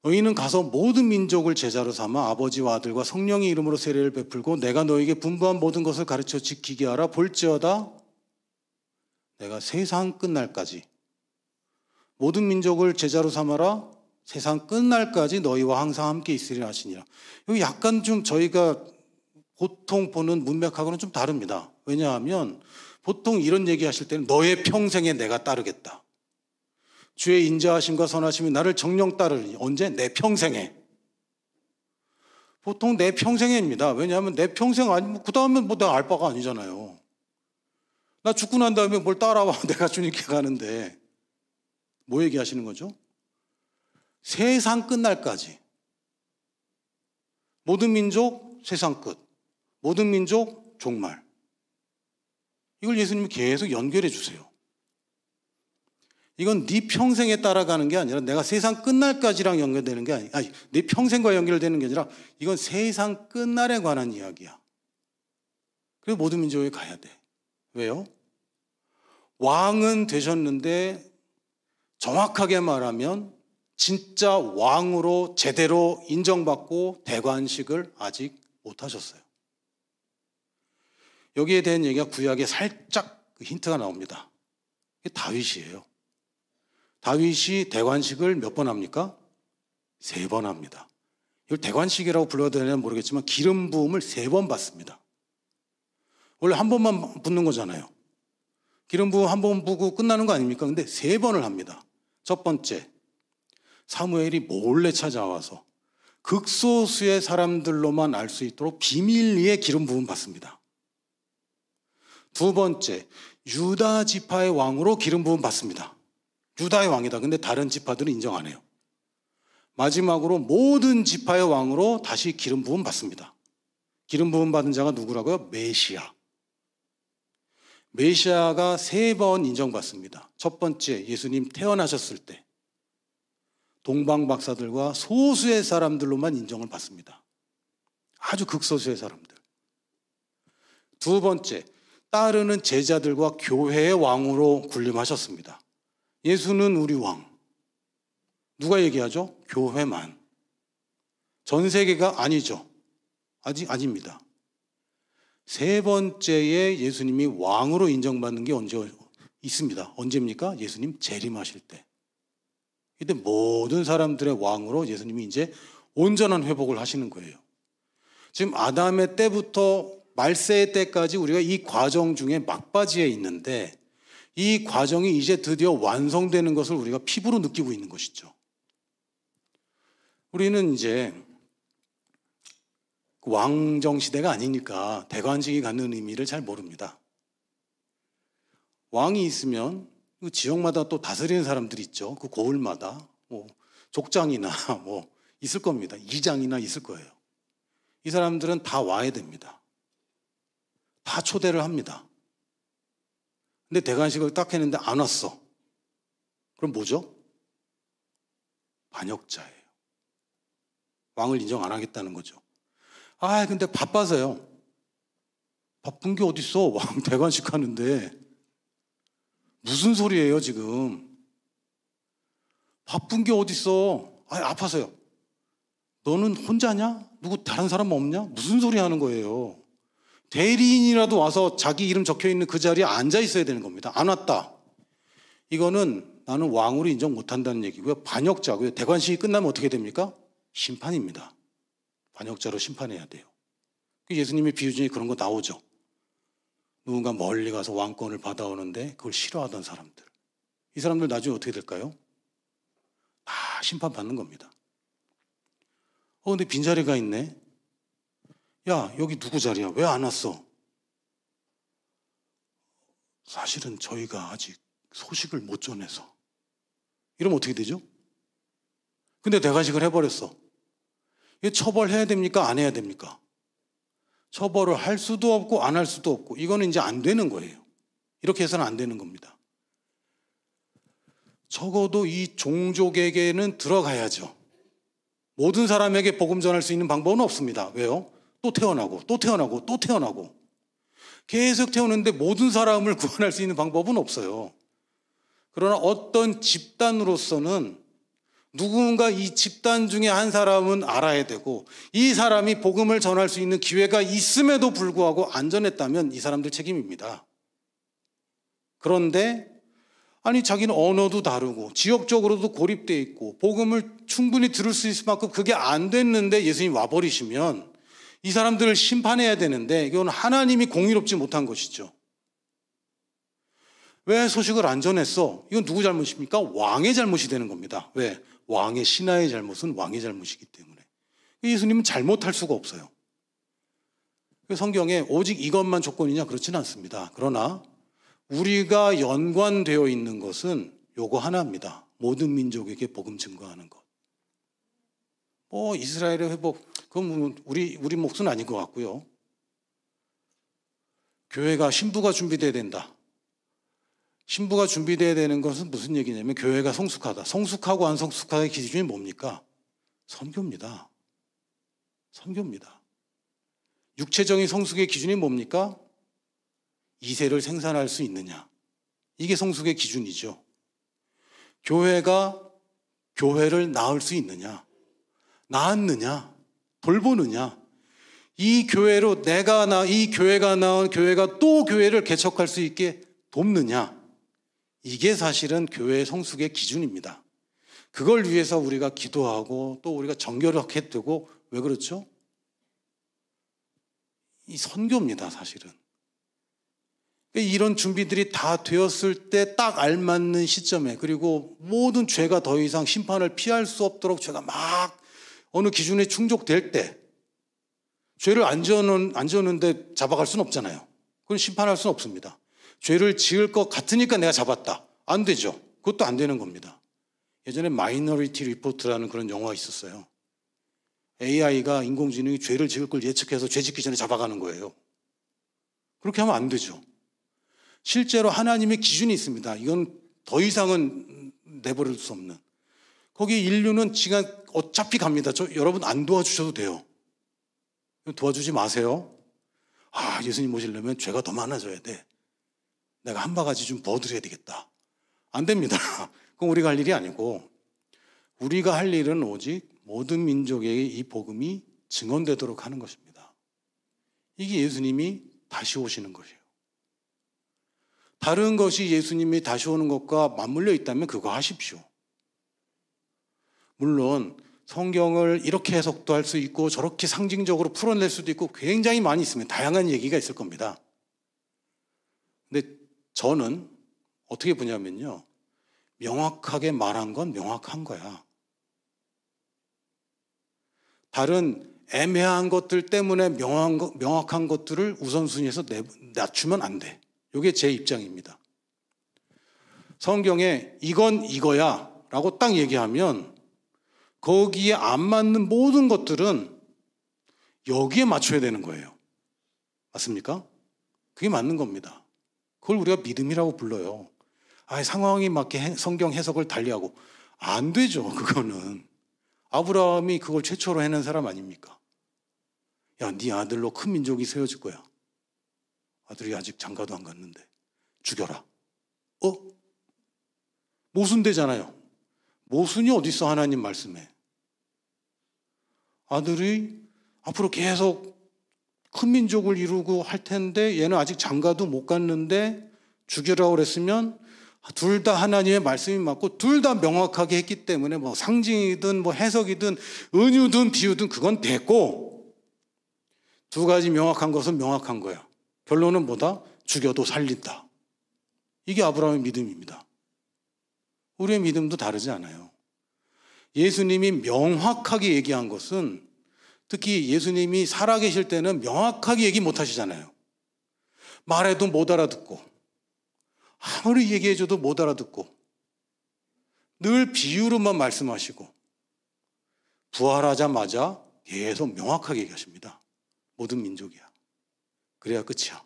너희는 가서 모든 민족을 제자로 삼아 아버지와 아들과 성령의 이름으로 세례를 베풀고 내가 너에게 분부한 모든 것을 가르쳐 지키게 하라. 볼지어다 내가 세상 끝날까지, 모든 민족을 제자로 삼아라. 세상 끝날까지 너희와 항상 함께 있으리라 하시니라. 여기 약간 좀 저희가 보통 보는 문맥하고는 좀 다릅니다. 왜냐하면 보통 이런 얘기 하실 때는 너의 평생에 내가 따르겠다. 주의 인자하심과 선하심이 나를 정령 따르니. 언제? 내 평생에. 보통 내 평생에입니다. 왜냐하면 내 평생 아니면 그 다음에 뭐 내가 알 바가 아니잖아요. 나 죽고 난 다음에 뭘 따라와. 내가 주님께 가는데. 뭐 얘기하시는 거죠? 세상 끝날까지. 모든 민족 세상 끝. 모든 민족 종말. 이걸 예수님이 계속 연결해 주세요. 이건 네 평생에 따라가는 게 아니라 내가 세상 끝날까지랑 연결되는 게 아니, 네 평생과 연결되는 게 아니라 이건 세상 끝날에 관한 이야기야. 그래서 모든 민족에 가야 돼. 왜요? 왕은 되셨는데 정확하게 말하면 진짜 왕으로 제대로 인정받고 대관식을 아직 못 하셨어요. 여기에 대한 얘기가 구약에 살짝 힌트가 나옵니다. 이게 다윗이에요. 다윗이 대관식을 몇 번 합니까? 3번 합니다. 이걸 대관식이라고 불러야 되나 모르겠지만 기름 부음을 3번 받습니다. 원래 한 번만 붓는 거잖아요. 기름 부음 한 번 부고 끝나는 거 아닙니까? 근데 3번을 합니다. 첫 번째, 사무엘이 몰래 찾아와서 극소수의 사람들로만 알 수 있도록 비밀리에 기름 부음 받습니다. 두 번째, 유다 지파의 왕으로 기름 부음 받습니다. 유다의 왕이다. 근데 다른 지파들은 인정 안 해요. 마지막으로 모든 지파의 왕으로 다시 기름 부음 받습니다. 기름 부음 받은 자가 누구라고요? 메시아. 메시아가 3번 인정받습니다. 첫 번째, 예수님 태어나셨을 때 동방 박사들과 소수의 사람들로만 인정을 받습니다. 아주 극소수의 사람들. 두 번째, 따르는 제자들과 교회의 왕으로 군림하셨습니다. 예수는 우리 왕. 누가 얘기하죠? 교회만. 전 세계가 아니죠. 아닙니다. 3번째에 예수님이 왕으로 인정받는 게 언제 있습니다. 언제입니까? 예수님 재림하실 때. 근데 모든 사람들의 왕으로 예수님이 이제 온전한 회복을 하시는 거예요. 지금 아담의 때부터 말세의 때까지 우리가 이 과정 중에 막바지에 있는데 이 과정이 이제 드디어 완성되는 것을 우리가 피부로 느끼고 있는 것이죠. 우리는 이제 왕정 시대가 아니니까 대관식이 갖는 의미를 잘 모릅니다. 왕이 있으면 그 지역마다 또 다스리는 사람들이 있죠. 그 고을마다 뭐 족장이나 뭐 있을 겁니다. 이장이나 있을 거예요. 이 사람들은 다 와야 됩니다. 다 초대를 합니다. 근데 대관식을 딱 했는데 안 왔어. 그럼 뭐죠? 반역자예요. 왕을 인정 안 하겠다는 거죠. 근데 바빠서요. 바쁜 게 어딨어? 왕 대관식 하는데. 무슨 소리예요, 지금? 바쁜 게 어딨어? 아파서요. 너는 혼자냐? 누구 다른 사람 없냐? 무슨 소리 하는 거예요? 대리인이라도 와서 자기 이름 적혀있는 그 자리에 앉아 있어야 되는 겁니다. 안 왔다. 이거는 나는 왕으로 인정 못한다는 얘기고요. 반역자고요. 대관식이 끝나면 어떻게 됩니까? 심판입니다. 반역자로 심판해야 돼요. 예수님의 비유 중에 그런 거 나오죠. 누군가 멀리 가서 왕권을 받아오는데 그걸 싫어하던 사람들. 이 사람들 나중에 어떻게 될까요? 다 심판받는 겁니다. 근데 빈자리가 있네. 야, 여기 누구 자리야? 왜 안 왔어? 사실은 저희가 아직 소식을 못 전해서. 이러면 어떻게 되죠? 근데 대관식을 해버렸어. 이게 처벌해야 됩니까? 안 해야 됩니까? 처벌을 할 수도 없고 안 할 수도 없고 이거는 이제 안 되는 거예요. 이렇게 해서는 안 되는 겁니다. 적어도 이 종족에게는 들어가야죠. 모든 사람에게 복음 전할 수 있는 방법은 없습니다. 왜요? 또 태어나고 또 태어나고 또 태어나고 계속 태우는데 모든 사람을 구원할 수 있는 방법은 없어요. 그러나 어떤 집단으로서는 누군가 이 집단 중에 한 사람은 알아야 되고 이 사람이 복음을 전할 수 있는 기회가 있음에도 불구하고 안 전했다면 이 사람들 책임입니다. 그런데 자기는 언어도 다르고 지역적으로도 고립되어 있고 복음을 충분히 들을 수 있을 만큼 그게 안 됐는데 예수님이 와버리시면 이 사람들을 심판해야 되는데 이건 하나님이 공의롭지 못한 것이죠. 왜 소식을 안 전했어? 이건 누구 잘못입니까? 왕의 잘못이 되는 겁니다. 왜? 왕의 신하의 잘못은 왕의 잘못이기 때문에. 예수님은 잘못할 수가 없어요. 성경에 오직 이것만 조건이냐? 그렇지는 않습니다. 그러나 우리가 연관되어 있는 것은 요거 하나입니다. 모든 민족에게 복음 증거하는 것. 이스라엘의 회복, 그건 우리 몫은 아닌 것 같고요. 교회가 신부가 준비돼야 된다. 신부가 준비돼야 되는 것은 무슨 얘기냐면 교회가 성숙하다. 성숙하고 안 성숙하다의 기준이 뭡니까? 선교입니다. 선교입니다. 육체적인 성숙의 기준이 뭡니까? 2세를 생산할 수 있느냐. 이게 성숙의 기준이죠. 교회가 교회를 낳을 수 있느냐. 낳았느냐. 돌보느냐. 이 교회로 이 교회가 낳은 교회가 또 교회를 개척할 수 있게 돕느냐. 이게 사실은 교회의 성숙의 기준입니다. 그걸 위해서 우리가 기도하고 또 우리가 정결하게 되고 왜 그렇죠? 이 선교입니다, 사실은. 이런 준비들이 다 되었을 때 딱 알맞는 시점에, 그리고 모든 죄가 더 이상 심판을 피할 수 없도록 죄가 막 어느 기준에 충족될 때, 죄를 안 지었는데 잡아갈 수는 없잖아요. 그건 심판할 수는 없습니다. 죄를 지을 것 같으니까 내가 잡았다. 안 되죠. 그것도 안 되는 겁니다. 예전에 마이너리티 리포트라는 그런 영화가 있었어요. AI가, 인공지능이 죄를 지을 걸 예측해서 죄 짓기 전에 잡아가는 거예요. 그렇게 하면 안 되죠. 실제로 하나님의 기준이 있습니다. 이건 더 이상은 내버릴 수 없는. 거기 인류는 지가 어차피 갑니다. 여러분 안 도와주셔도 돼요. 도와주지 마세요. 예수님 모시려면 죄가 더 많아져야 돼. 내가 한 바가지 좀 버드려야 되겠다. 안 됩니다. 그건 우리가 할 일이 아니고, 우리가 할 일은 오직 모든 민족에게 이 복음이 증언되도록 하는 것입니다. 이게 예수님이 다시 오시는 것이에요. 다른 것이 예수님이 다시 오는 것과 맞물려 있다면 그거 하십시오. 물론 성경을 이렇게 해석도 할 수 있고 저렇게 상징적으로 풀어낼 수도 있고 굉장히 많이 있습니다. 다양한 얘기가 있을 겁니다. 근데 저는 어떻게 보냐면요, 명확하게 말한 건 명확한 거야. 다른 애매한 것들 때문에 명확한 것들을 우선순위에서 낮추면 안 돼. 이게 제 입장입니다. 성경에 이건 이거야 라고 딱 얘기하면 거기에 안 맞는 모든 것들은 여기에 맞춰야 되는 거예요. 맞습니까? 그게 맞는 겁니다. 그걸 우리가 믿음이라고 불러요. 상황에 맞게 성경 해석을 달리하고. 안 되죠. 그거는. 아브라함이 그걸 최초로 해낸 사람 아닙니까? 야, 네 아들로 큰 민족이 세워질 거야. 아들이 아직 장가도 안 갔는데 죽여라. 모순되잖아요. 모순이 어디 있어? 하나님 말씀에. 아들이 앞으로 계속 큰 민족을 이루고 할 텐데 얘는 아직 장가도 못 갔는데 죽이라고 그랬으면 둘 다 하나님의 말씀이 맞고 둘 다 명확하게 했기 때문에 뭐 상징이든 뭐 해석이든 은유든 비유든 그건 됐고, 두 가지 명확한 것은 명확한 거야. 결론은 뭐다? 죽여도 살린다. 이게 아브라함의 믿음입니다. 우리의 믿음도 다르지 않아요. 예수님이 명확하게 얘기한 것은, 특히 예수님이 살아계실 때는 명확하게 얘기 못 하시잖아요. 말해도 못 알아듣고, 아무리 얘기해줘도 못 알아듣고, 늘 비유로만 말씀하시고, 부활하자마자 계속 명확하게 얘기하십니다. 모든 민족이야. 그래야 끝이야.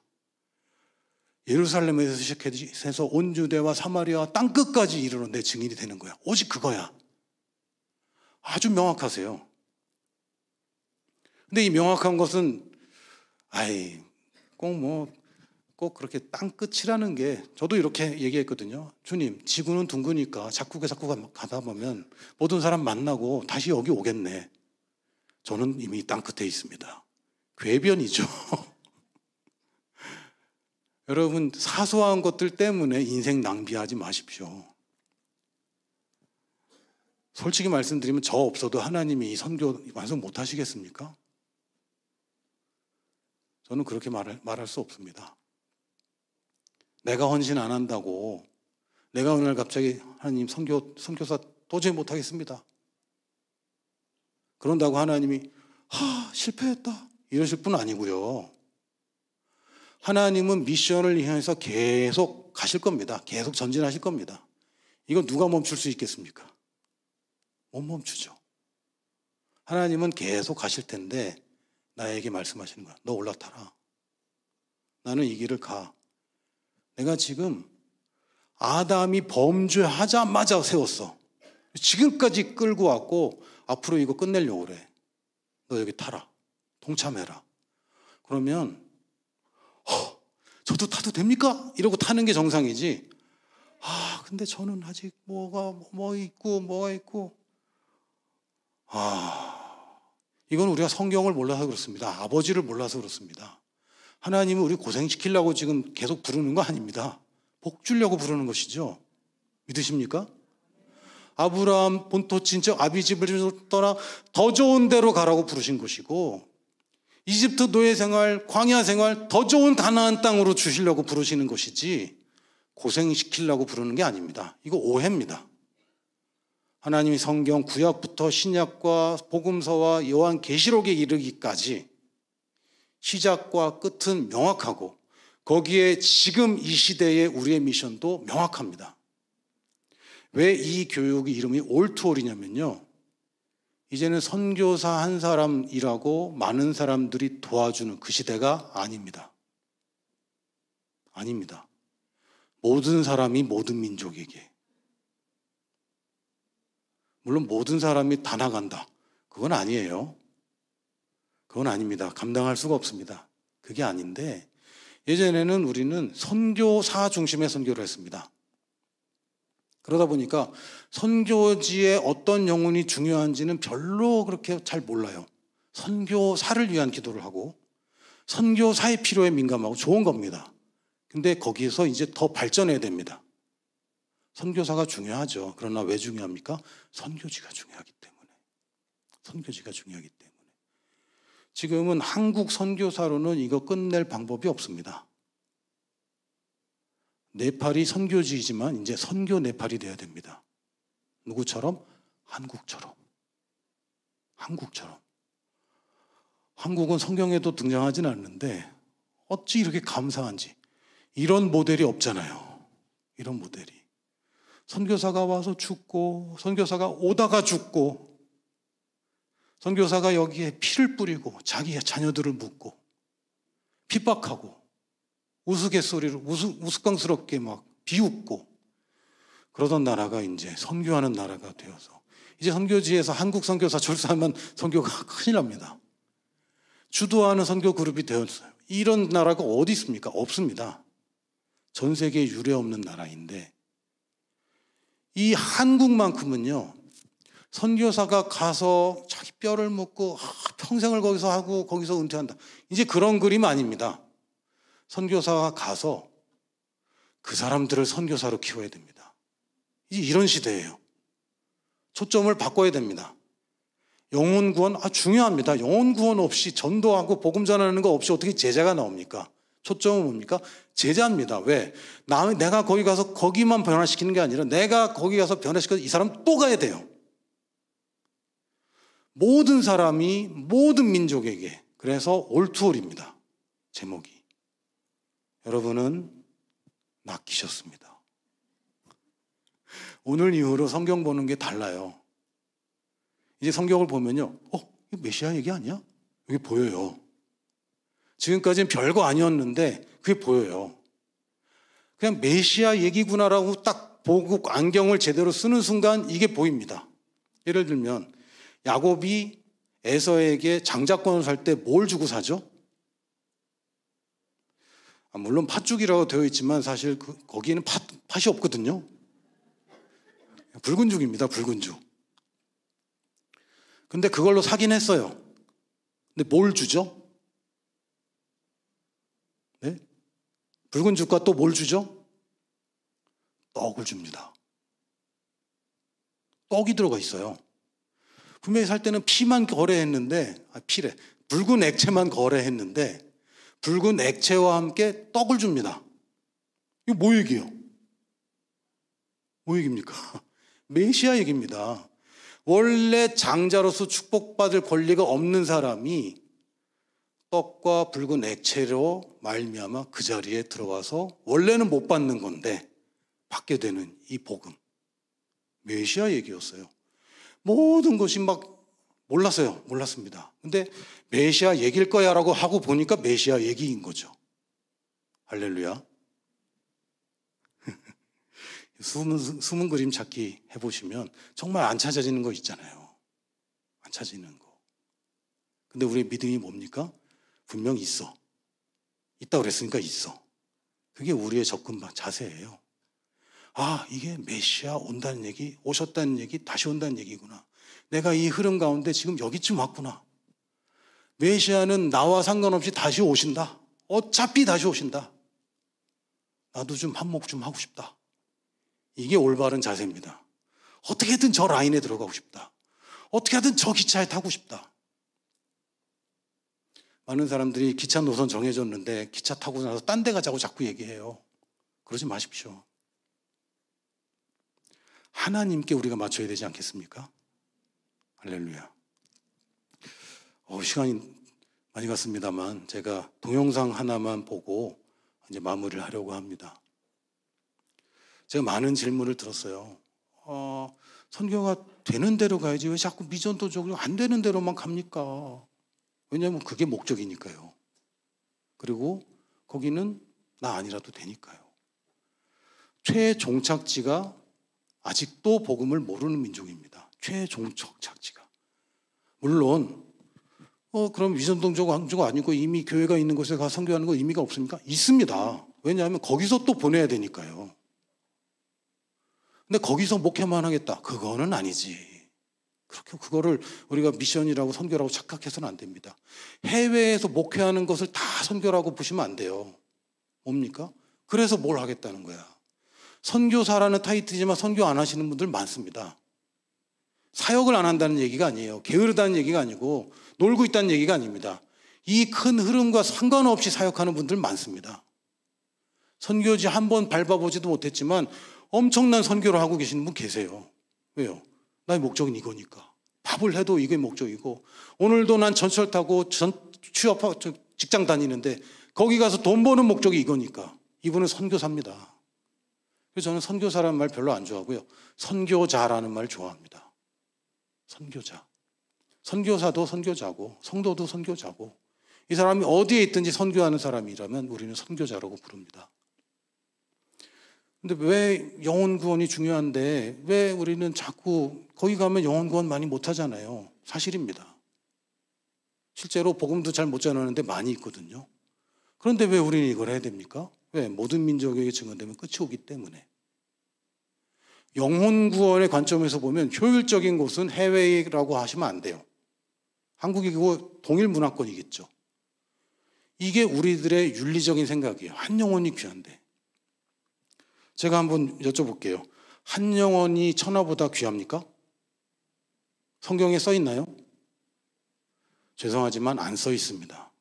예루살렘에서 시작해서 온 유대와 사마리아 땅끝까지 이르러 내 증인이 되는 거야. 오직 그거야. 아주 명확하세요. 근데 이 명확한 것은 꼭 그렇게 땅끝이라는 게, 저도 이렇게 얘기했거든요. 주님, 지구는 둥그니까 자꾸 가다 보면 모든 사람 만나고 다시 여기 오겠네. 저는 이미 땅끝에 있습니다. 궤변이죠. 여러분, 사소한 것들 때문에 인생 낭비하지 마십시오. 솔직히 말씀드리면 저 없어도 하나님이 이 선교 완성 못 하시겠습니까? 저는 그렇게 말할 수 없습니다. 내가 헌신 안 한다고, 내가 오늘 갑자기 하나님 선교사 도저히 못 하겠습니다. 그런다고 하나님이 실패했다 이러실 분 아니고요. 하나님은 미션을 향해서 계속 가실 겁니다. 계속 전진하실 겁니다. 이거 누가 멈출 수 있겠습니까? 못 멈추죠. 하나님은 계속 가실 텐데 나에게 말씀하시는 거야. 너 올라타라. 나는 이 길을 가. 내가 지금 아담이 범죄하자마자 세웠어. 지금까지 끌고 왔고 앞으로 이거 끝내려고 그래. 너 여기 타라. 동참해라. 그러면 저도 타도 됩니까? 이러고 타는 게 정상이지. 근데 저는 아직 뭐가 있고. 이건 우리가 성경을 몰라서 그렇습니다. 아버지를 몰라서 그렇습니다. 하나님은 우리 고생시키려고 지금 계속 부르는 거 아닙니다. 복 주려고 부르는 것이죠. 믿으십니까? 아브라함 본토 친척 아비집을 떠나 더 좋은 데로 가라고 부르신 것이고, 이집트 노예 생활, 광야 생활, 더 좋은 가나안 땅으로 주시려고 부르시는 것이지 고생시키려고 부르는 게 아닙니다. 이거 오해입니다. 하나님이 성경 구약부터 신약과 복음서와 요한계시록에 이르기까지 시작과 끝은 명확하고 거기에 지금 이 시대의 우리의 미션도 명확합니다. 왜 이 교육의 이름이 올투올이냐면요, 이제는 선교사 한 사람이라고 많은 사람들이 도와주는 그 시대가 아닙니다. 아닙니다. 모든 사람이 모든 민족에게, 물론 모든 사람이 다 나간다, 그건 아니에요. 그건 아닙니다. 감당할 수가 없습니다. 그게 아닌데, 예전에는 우리는 선교사 중심의 선교를 했습니다. 그러다 보니까 선교지에 어떤 영혼이 중요한지는 별로 그렇게 잘 몰라요. 선교사를 위한 기도를 하고 선교사의 필요에 민감하고 좋은 겁니다. 근데 거기에서 이제 더 발전해야 됩니다. 선교사가 중요하죠. 그러나 왜 중요합니까? 선교지가 중요하기 때문에. 선교지가 중요하기 때문에. 지금은 한국 선교사로는 이거 끝낼 방법이 없습니다. 네팔이 선교지이지만 이제 선교 네팔이 돼야 됩니다. 누구처럼? 한국처럼. 한국처럼. 한국은 성경에도 등장하진 않는데 어찌 이렇게 감사한지. 이런 모델이 없잖아요. 이런 모델이. 선교사가 와서 죽고, 선교사가 오다가 죽고, 선교사가 여기에 피를 뿌리고 자기 자녀들을 묻고 핍박하고 우스갯소리로 우스꽝스럽게 막 비웃고 그러던 나라가 이제 선교하는 나라가 되어서 이제 선교지에서 한국 선교사 출산하면 선교가 큰일 납니다. 주도하는 선교 그룹이 되었어요. 이런 나라가 어디 있습니까? 없습니다. 전 세계에 유례 없는 나라인데 이 한국만큼은요, 선교사가 가서 자기 뼈를 묻고 평생을 거기서 하고 거기서 은퇴한다, 이제 그런 그림 아닙니다. 선교사가 가서 그 사람들을 선교사로 키워야 됩니다. 이제 이런 시대예요. 초점을 바꿔야 됩니다. 영혼 구원 중요합니다. 영혼 구원 없이, 전도하고 복음 전하는 거 없이 어떻게 제자가 나옵니까? 초점은 뭡니까? 제자입니다. 왜? 내가 거기 가서 거기만 변화시키는 게 아니라 내가 거기 가서 변화시켜서 이 사람 또 가야 돼요. 모든 사람이 모든 민족에게. 그래서 올투올입니다. 제목이. 여러분은 낚이셨습니다. 오늘 이후로 성경 보는 게 달라요. 이제 성경을 보면요, 이거 메시아 얘기 아니야? 이게 보여요. 지금까지는 별거 아니었는데 그게 보여요. 그냥 메시아 얘기구나라고 딱 보고 안경을 제대로 쓰는 순간 이게 보입니다. 예를 들면 야곱이 에서에게 장자권을 살 때 뭘 주고 사죠? 물론 팥죽이라고 되어 있지만 사실 거기에는 팥이 없거든요. 붉은 죽입니다. 붉은 죽. 근데 그걸로 사긴 했어요. 근데 뭘 주죠? 네? 붉은 죽과 또 뭘 주죠? 떡을 줍니다. 떡이 들어가 있어요. 분명히 살 때는 피만 거래했는데, 피래. 붉은 액체만 거래했는데 붉은 액체와 함께 떡을 줍니다. 이거 뭐 얘기예요? 뭐 얘기입니까? 메시아 얘기입니다. 원래 장자로서 축복받을 권리가 없는 사람이 떡과 붉은 액체로 말미암아 그 자리에 들어와서 원래는 못 받는 건데 받게 되는 이 복음. 메시아 얘기였어요. 모든 것이 막 몰랐어요. 몰랐습니다. 근데 메시아 얘기일 거야 라고 하고 보니까 메시아 얘기인 거죠. 할렐루야. 숨은 그림 찾기 해보시면 정말 안 찾아지는 거 있잖아요. 안 찾아지는 거. 근데 우리의 믿음이 뭡니까? 분명 있어. 있다고 그랬으니까 있어. 그게 우리의 접근 자세예요. 이게 메시아 온다는 얘기, 오셨다는 얘기, 다시 온다는 얘기구나. 내가 이 흐름 가운데 지금 여기쯤 왔구나. 메시아는 나와 상관없이 다시 오신다. 어차피 다시 오신다. 나도 좀 한몫 좀 하고 싶다. 이게 올바른 자세입니다. 어떻게든 저 라인에 들어가고 싶다. 어떻게 하든 저 기차에 타고 싶다. 많은 사람들이 기차 노선 정해졌는데 기차 타고 나서 딴 데 가자고 자꾸 얘기해요. 그러지 마십시오. 하나님께 우리가 맞춰야 되지 않겠습니까? 할렐루야. 시간이 많이 갔습니다만 제가 동영상 하나만 보고 이제 마무리를 하려고 합니다. 제가 많은 질문을 들었어요. 선교가 되는 대로 가야지 왜 자꾸 미전도적으로 안 되는 대로만 갑니까? 왜냐하면 그게 목적이니까요. 그리고 거기는 나 아니라도 되니까요. 최종착지가 아직도 복음을 모르는 민족입니다. 최종착지가. 물론 그럼 위선동적 아니고 이미 교회가 있는 곳에 가서 선교하는 거 의미가 없습니까? 있습니다. 왜냐하면 거기서 또 보내야 되니까요. 근데 거기서 목회만 하겠다. 그거는 아니지. 그거를 우리가 미션이라고 선교라고 착각해서는 안 됩니다. 해외에서 목회하는 것을 다 선교라고 보시면 안 돼요. 뭡니까? 그래서 뭘 하겠다는 거야. 선교사라는 타이틀이지만 선교 안 하시는 분들 많습니다. 사역을 안 한다는 얘기가 아니에요. 게으르다는 얘기가 아니고 놀고 있다는 얘기가 아닙니다. 이 큰 흐름과 상관없이 사역하는 분들 많습니다. 선교지 한 번 밟아보지도 못했지만 엄청난 선교를 하고 계시는 분 계세요. 왜요? 나의 목적은 이거니까. 밥을 해도 이게 목적이고 오늘도 난 전철 타고 취업하고 직장 다니는데 거기 가서 돈 버는 목적이 이거니까. 이분은 선교사입니다. 그래서 저는 선교사라는 말 별로 안 좋아하고요. 선교자라는 말 좋아합니다. 선교자. 선교사도 선교자고 성도도 선교자고 이 사람이 어디에 있든지 선교하는 사람이라면 우리는 선교자라고 부릅니다. 근데 왜 영혼 구원이 중요한데 왜 우리는 자꾸 거기 가면 영혼 구원 많이 못하잖아요. 사실입니다. 실제로 복음도 잘 못 전하는데 많이 있거든요. 그런데 왜 우리는 이걸 해야 됩니까? 왜? 모든 민족에게 증언되면 끝이 오기 때문에. 영혼 구원의 관점에서 보면 효율적인 곳은 해외라고 하시면 안 돼요. 한국이고 동일 문화권이겠죠. 이게 우리들의 윤리적인 생각이에요. 한 영혼이 귀한데. 제가 한번 여쭤볼게요. 한 영혼이 천하보다 귀합니까? 성경에 써 있나요? 죄송하지만 안 써 있습니다.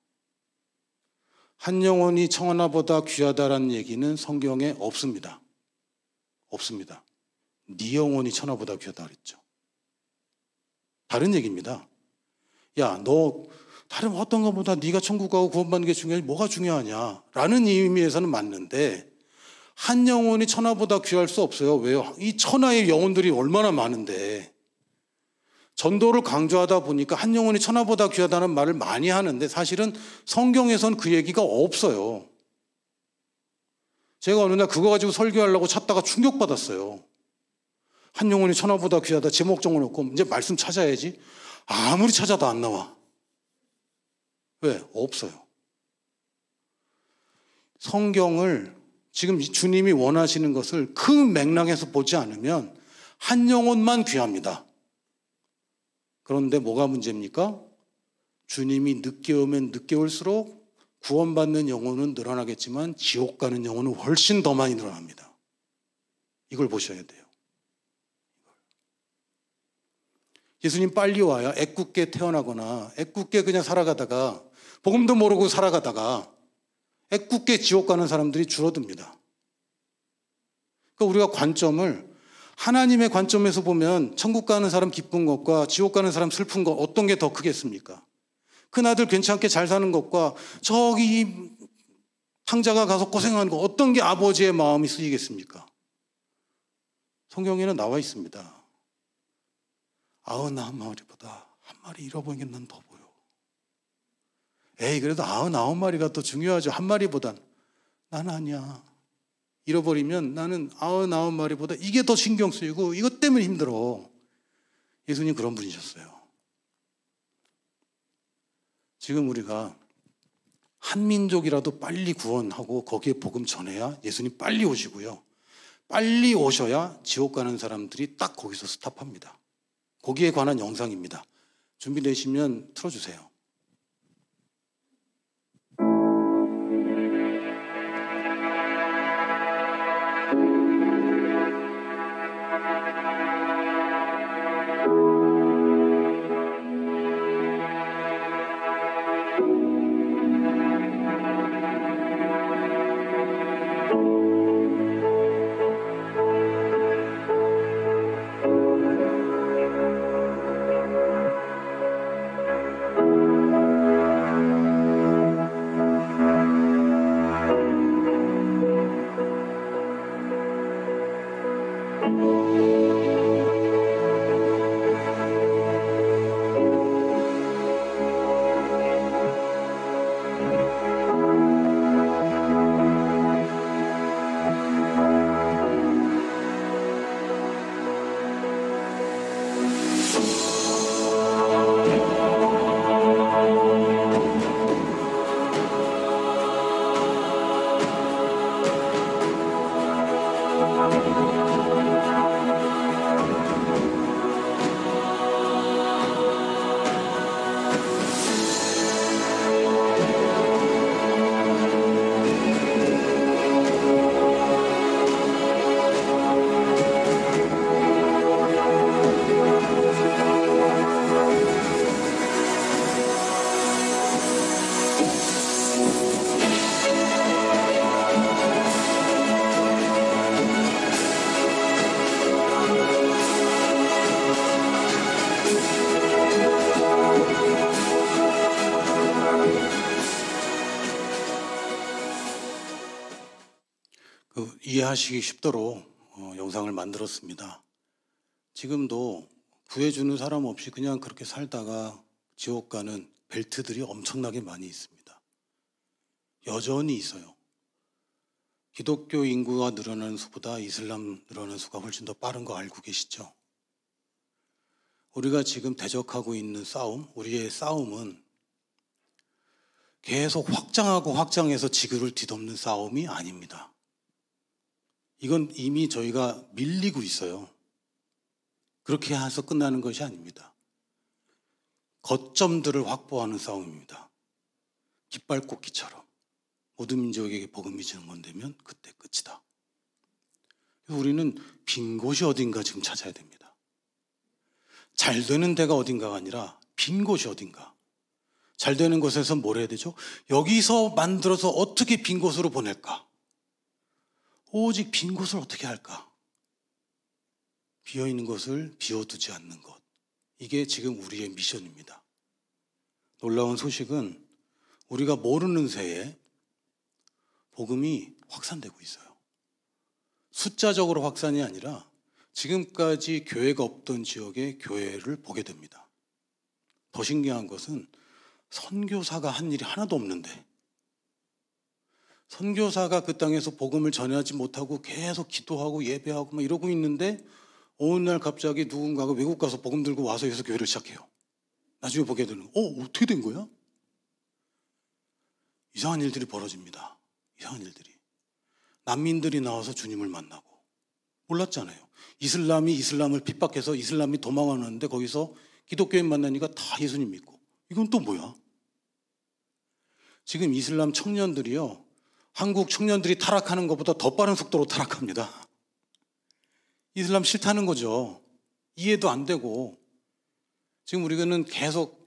한 영혼이 천하보다 귀하다라는 얘기는 성경에 없습니다. 없습니다. 네 영혼이 천하보다 귀하다 그랬죠. 다른 얘기입니다. 야, 너 다른 어떤 것보다 네가 천국 가고 구원받는 게 중요하지 뭐가 중요하냐 라는 의미에서는 맞는데 한 영혼이 천하보다 귀할 수 없어요. 왜요? 이 천하의 영혼들이 얼마나 많은데 전도를 강조하다 보니까 한 영혼이 천하보다 귀하다는 말을 많이 하는데 사실은 성경에서는 그 얘기가 없어요. 제가 어느 날 그거 가지고 설교하려고 찾다가 충격받았어요. 한 영혼이 천하보다 귀하다 제목 정해놓고 이제 말씀 찾아야지. 아무리 찾아도 안 나와. 왜? 없어요. 성경을 지금 주님이 원하시는 것을 그 맥락에서 보지 않으면 한 영혼만 귀합니다. 그런데 뭐가 문제입니까? 주님이 늦게 오면 늦게 올수록 구원받는 영혼은 늘어나겠지만 지옥 가는 영혼은 훨씬 더 많이 늘어납니다. 이걸 보셔야 돼요. 예수님 빨리 와야 애꿎게 태어나거나 애꿎게 그냥 살아가다가 복음도 모르고 살아가다가 애꿎게 지옥 가는 사람들이 줄어듭니다. 그러니까 우리가 관점을 하나님의 관점에서 보면 천국 가는 사람 기쁜 것과 지옥 가는 사람 슬픈 것 어떤 게 더 크겠습니까? 큰아들 괜찮게 잘 사는 것과 저기 탕자가 가서 고생하는 것 어떤 게 아버지의 마음이 쓰이겠습니까? 성경에는 나와 있습니다. 99마리보다 한 마리 잃어버린 게 난 더 보여. 에이 그래도 99마리가 더 중요하죠. 한 마리보단. 난 아니야. 잃어버리면 나는 99마리보다 이게 더 신경 쓰이고 이것 때문에 힘들어. 예수님 그런 분이셨어요. 지금 우리가 한 민족이라도 빨리 구원하고 거기에 복음 전해야 예수님 빨리 오시고요. 빨리 오셔야 지옥 가는 사람들이 딱 거기서 스탑합니다. 거기에 관한 영상입니다. 준비되시면 틀어주세요. 이해하시기 쉽도록 영상을 만들었습니다. 지금도 구해주는 사람 없이 그냥 그렇게 살다가 지옥 가는 벨트들이 엄청나게 많이 있습니다. 여전히 있어요. 기독교 인구가 늘어나는 수보다 이슬람 늘어나는 수가 훨씬 더 빠른 거 알고 계시죠? 우리가 지금 대적하고 있는 싸움, 우리의 싸움은 계속 확장하고 확장해서 지구를 뒤덮는 싸움이 아닙니다. 이건 이미 저희가 밀리고 있어요. 그렇게 해서 끝나는 것이 아닙니다. 거점들을 확보하는 싸움입니다. 깃발꽂기처럼 모든 민족에게 복음이 전권되면 그때 끝이다. 그래서 우리는 빈 곳이 어딘가 지금 찾아야 됩니다. 잘 되는 데가 어딘가가 아니라 빈 곳이 어딘가. 잘 되는 곳에서 뭘 해야 되죠? 여기서 만들어서 어떻게 빈 곳으로 보낼까? 오직 빈 곳을 어떻게 할까? 비어있는 것을 비워두지 않는 것. 이게 지금 우리의 미션입니다. 놀라운 소식은 우리가 모르는 새에 복음이 확산되고 있어요. 숫자적으로 확산이 아니라 지금까지 교회가 없던 지역에 교회를 보게 됩니다. 더 신기한 것은 선교사가 한 일이 하나도 없는데 선교사가 그 땅에서 복음을 전하지 못하고 계속 기도하고 예배하고 막 이러고 있는데 어느 날 갑자기 누군가가 외국 가서 복음 들고 와서 여기서 교회를 시작해요. 나중에 보게 되는 어떻게 된 거야? 이상한 일들이 벌어집니다. 이상한 일들이. 난민들이 나와서 주님을 만나고 몰랐잖아요. 이슬람이 이슬람을 핍박해서 이슬람이 도망하는데 거기서 기독교인 만나니까 다 예수님 믿고 이건 또 뭐야? 지금 이슬람 청년들이요. 한국 청년들이 타락하는 것보다 더 빠른 속도로 타락합니다. 이슬람 싫다는 거죠. 이해도 안 되고. 지금 우리는 계속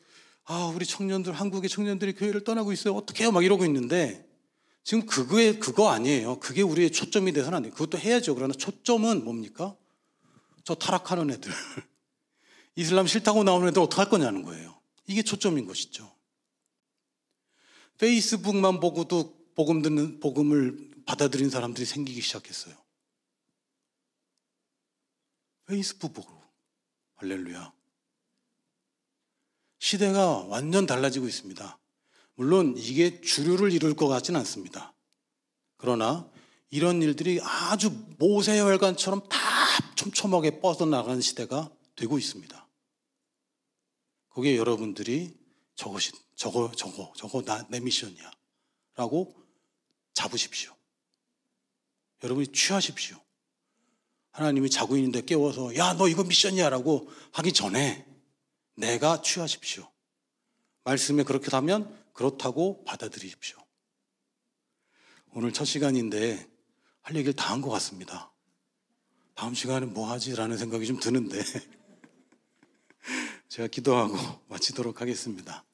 우리 청년들, 한국의 청년들이 교회를 떠나고 있어요. 어떻게 해요? 막 이러고 있는데 지금 그거 아니에요. 그게 우리의 초점이 돼서는 안 돼요. 그것도 해야죠. 그러나 초점은 뭡니까? 저 타락하는 애들. 이슬람 싫다고 나오는 애들 어떡할 거냐는 거예요. 이게 초점인 것이죠. 페이스북만 보고도 복음을 받아들인 사람들이 생기기 시작했어요. 페이스북 보고. 할렐루야. 시대가 완전 달라지고 있습니다. 물론 이게 주류를 이룰 것 같지는 않습니다. 그러나 이런 일들이 아주 모세혈관처럼 다 촘촘하게 뻗어나가는 시대가 되고 있습니다. 거기에 여러분들이 저거 내 미션이야 라고 잡으십시오. 여러분이 취하십시오. 하나님이 자고 있는데 깨워서 야, 너 이거 미션이야 라고 하기 전에 내가 취하십시오. 말씀에 그렇게 하면 그렇다고 받아들이십시오. 오늘 첫 시간인데 할 얘기를 다 한 것 같습니다. 다음 시간에 뭐 하지? 라는 생각이 좀 드는데 제가 기도하고 마치도록 하겠습니다.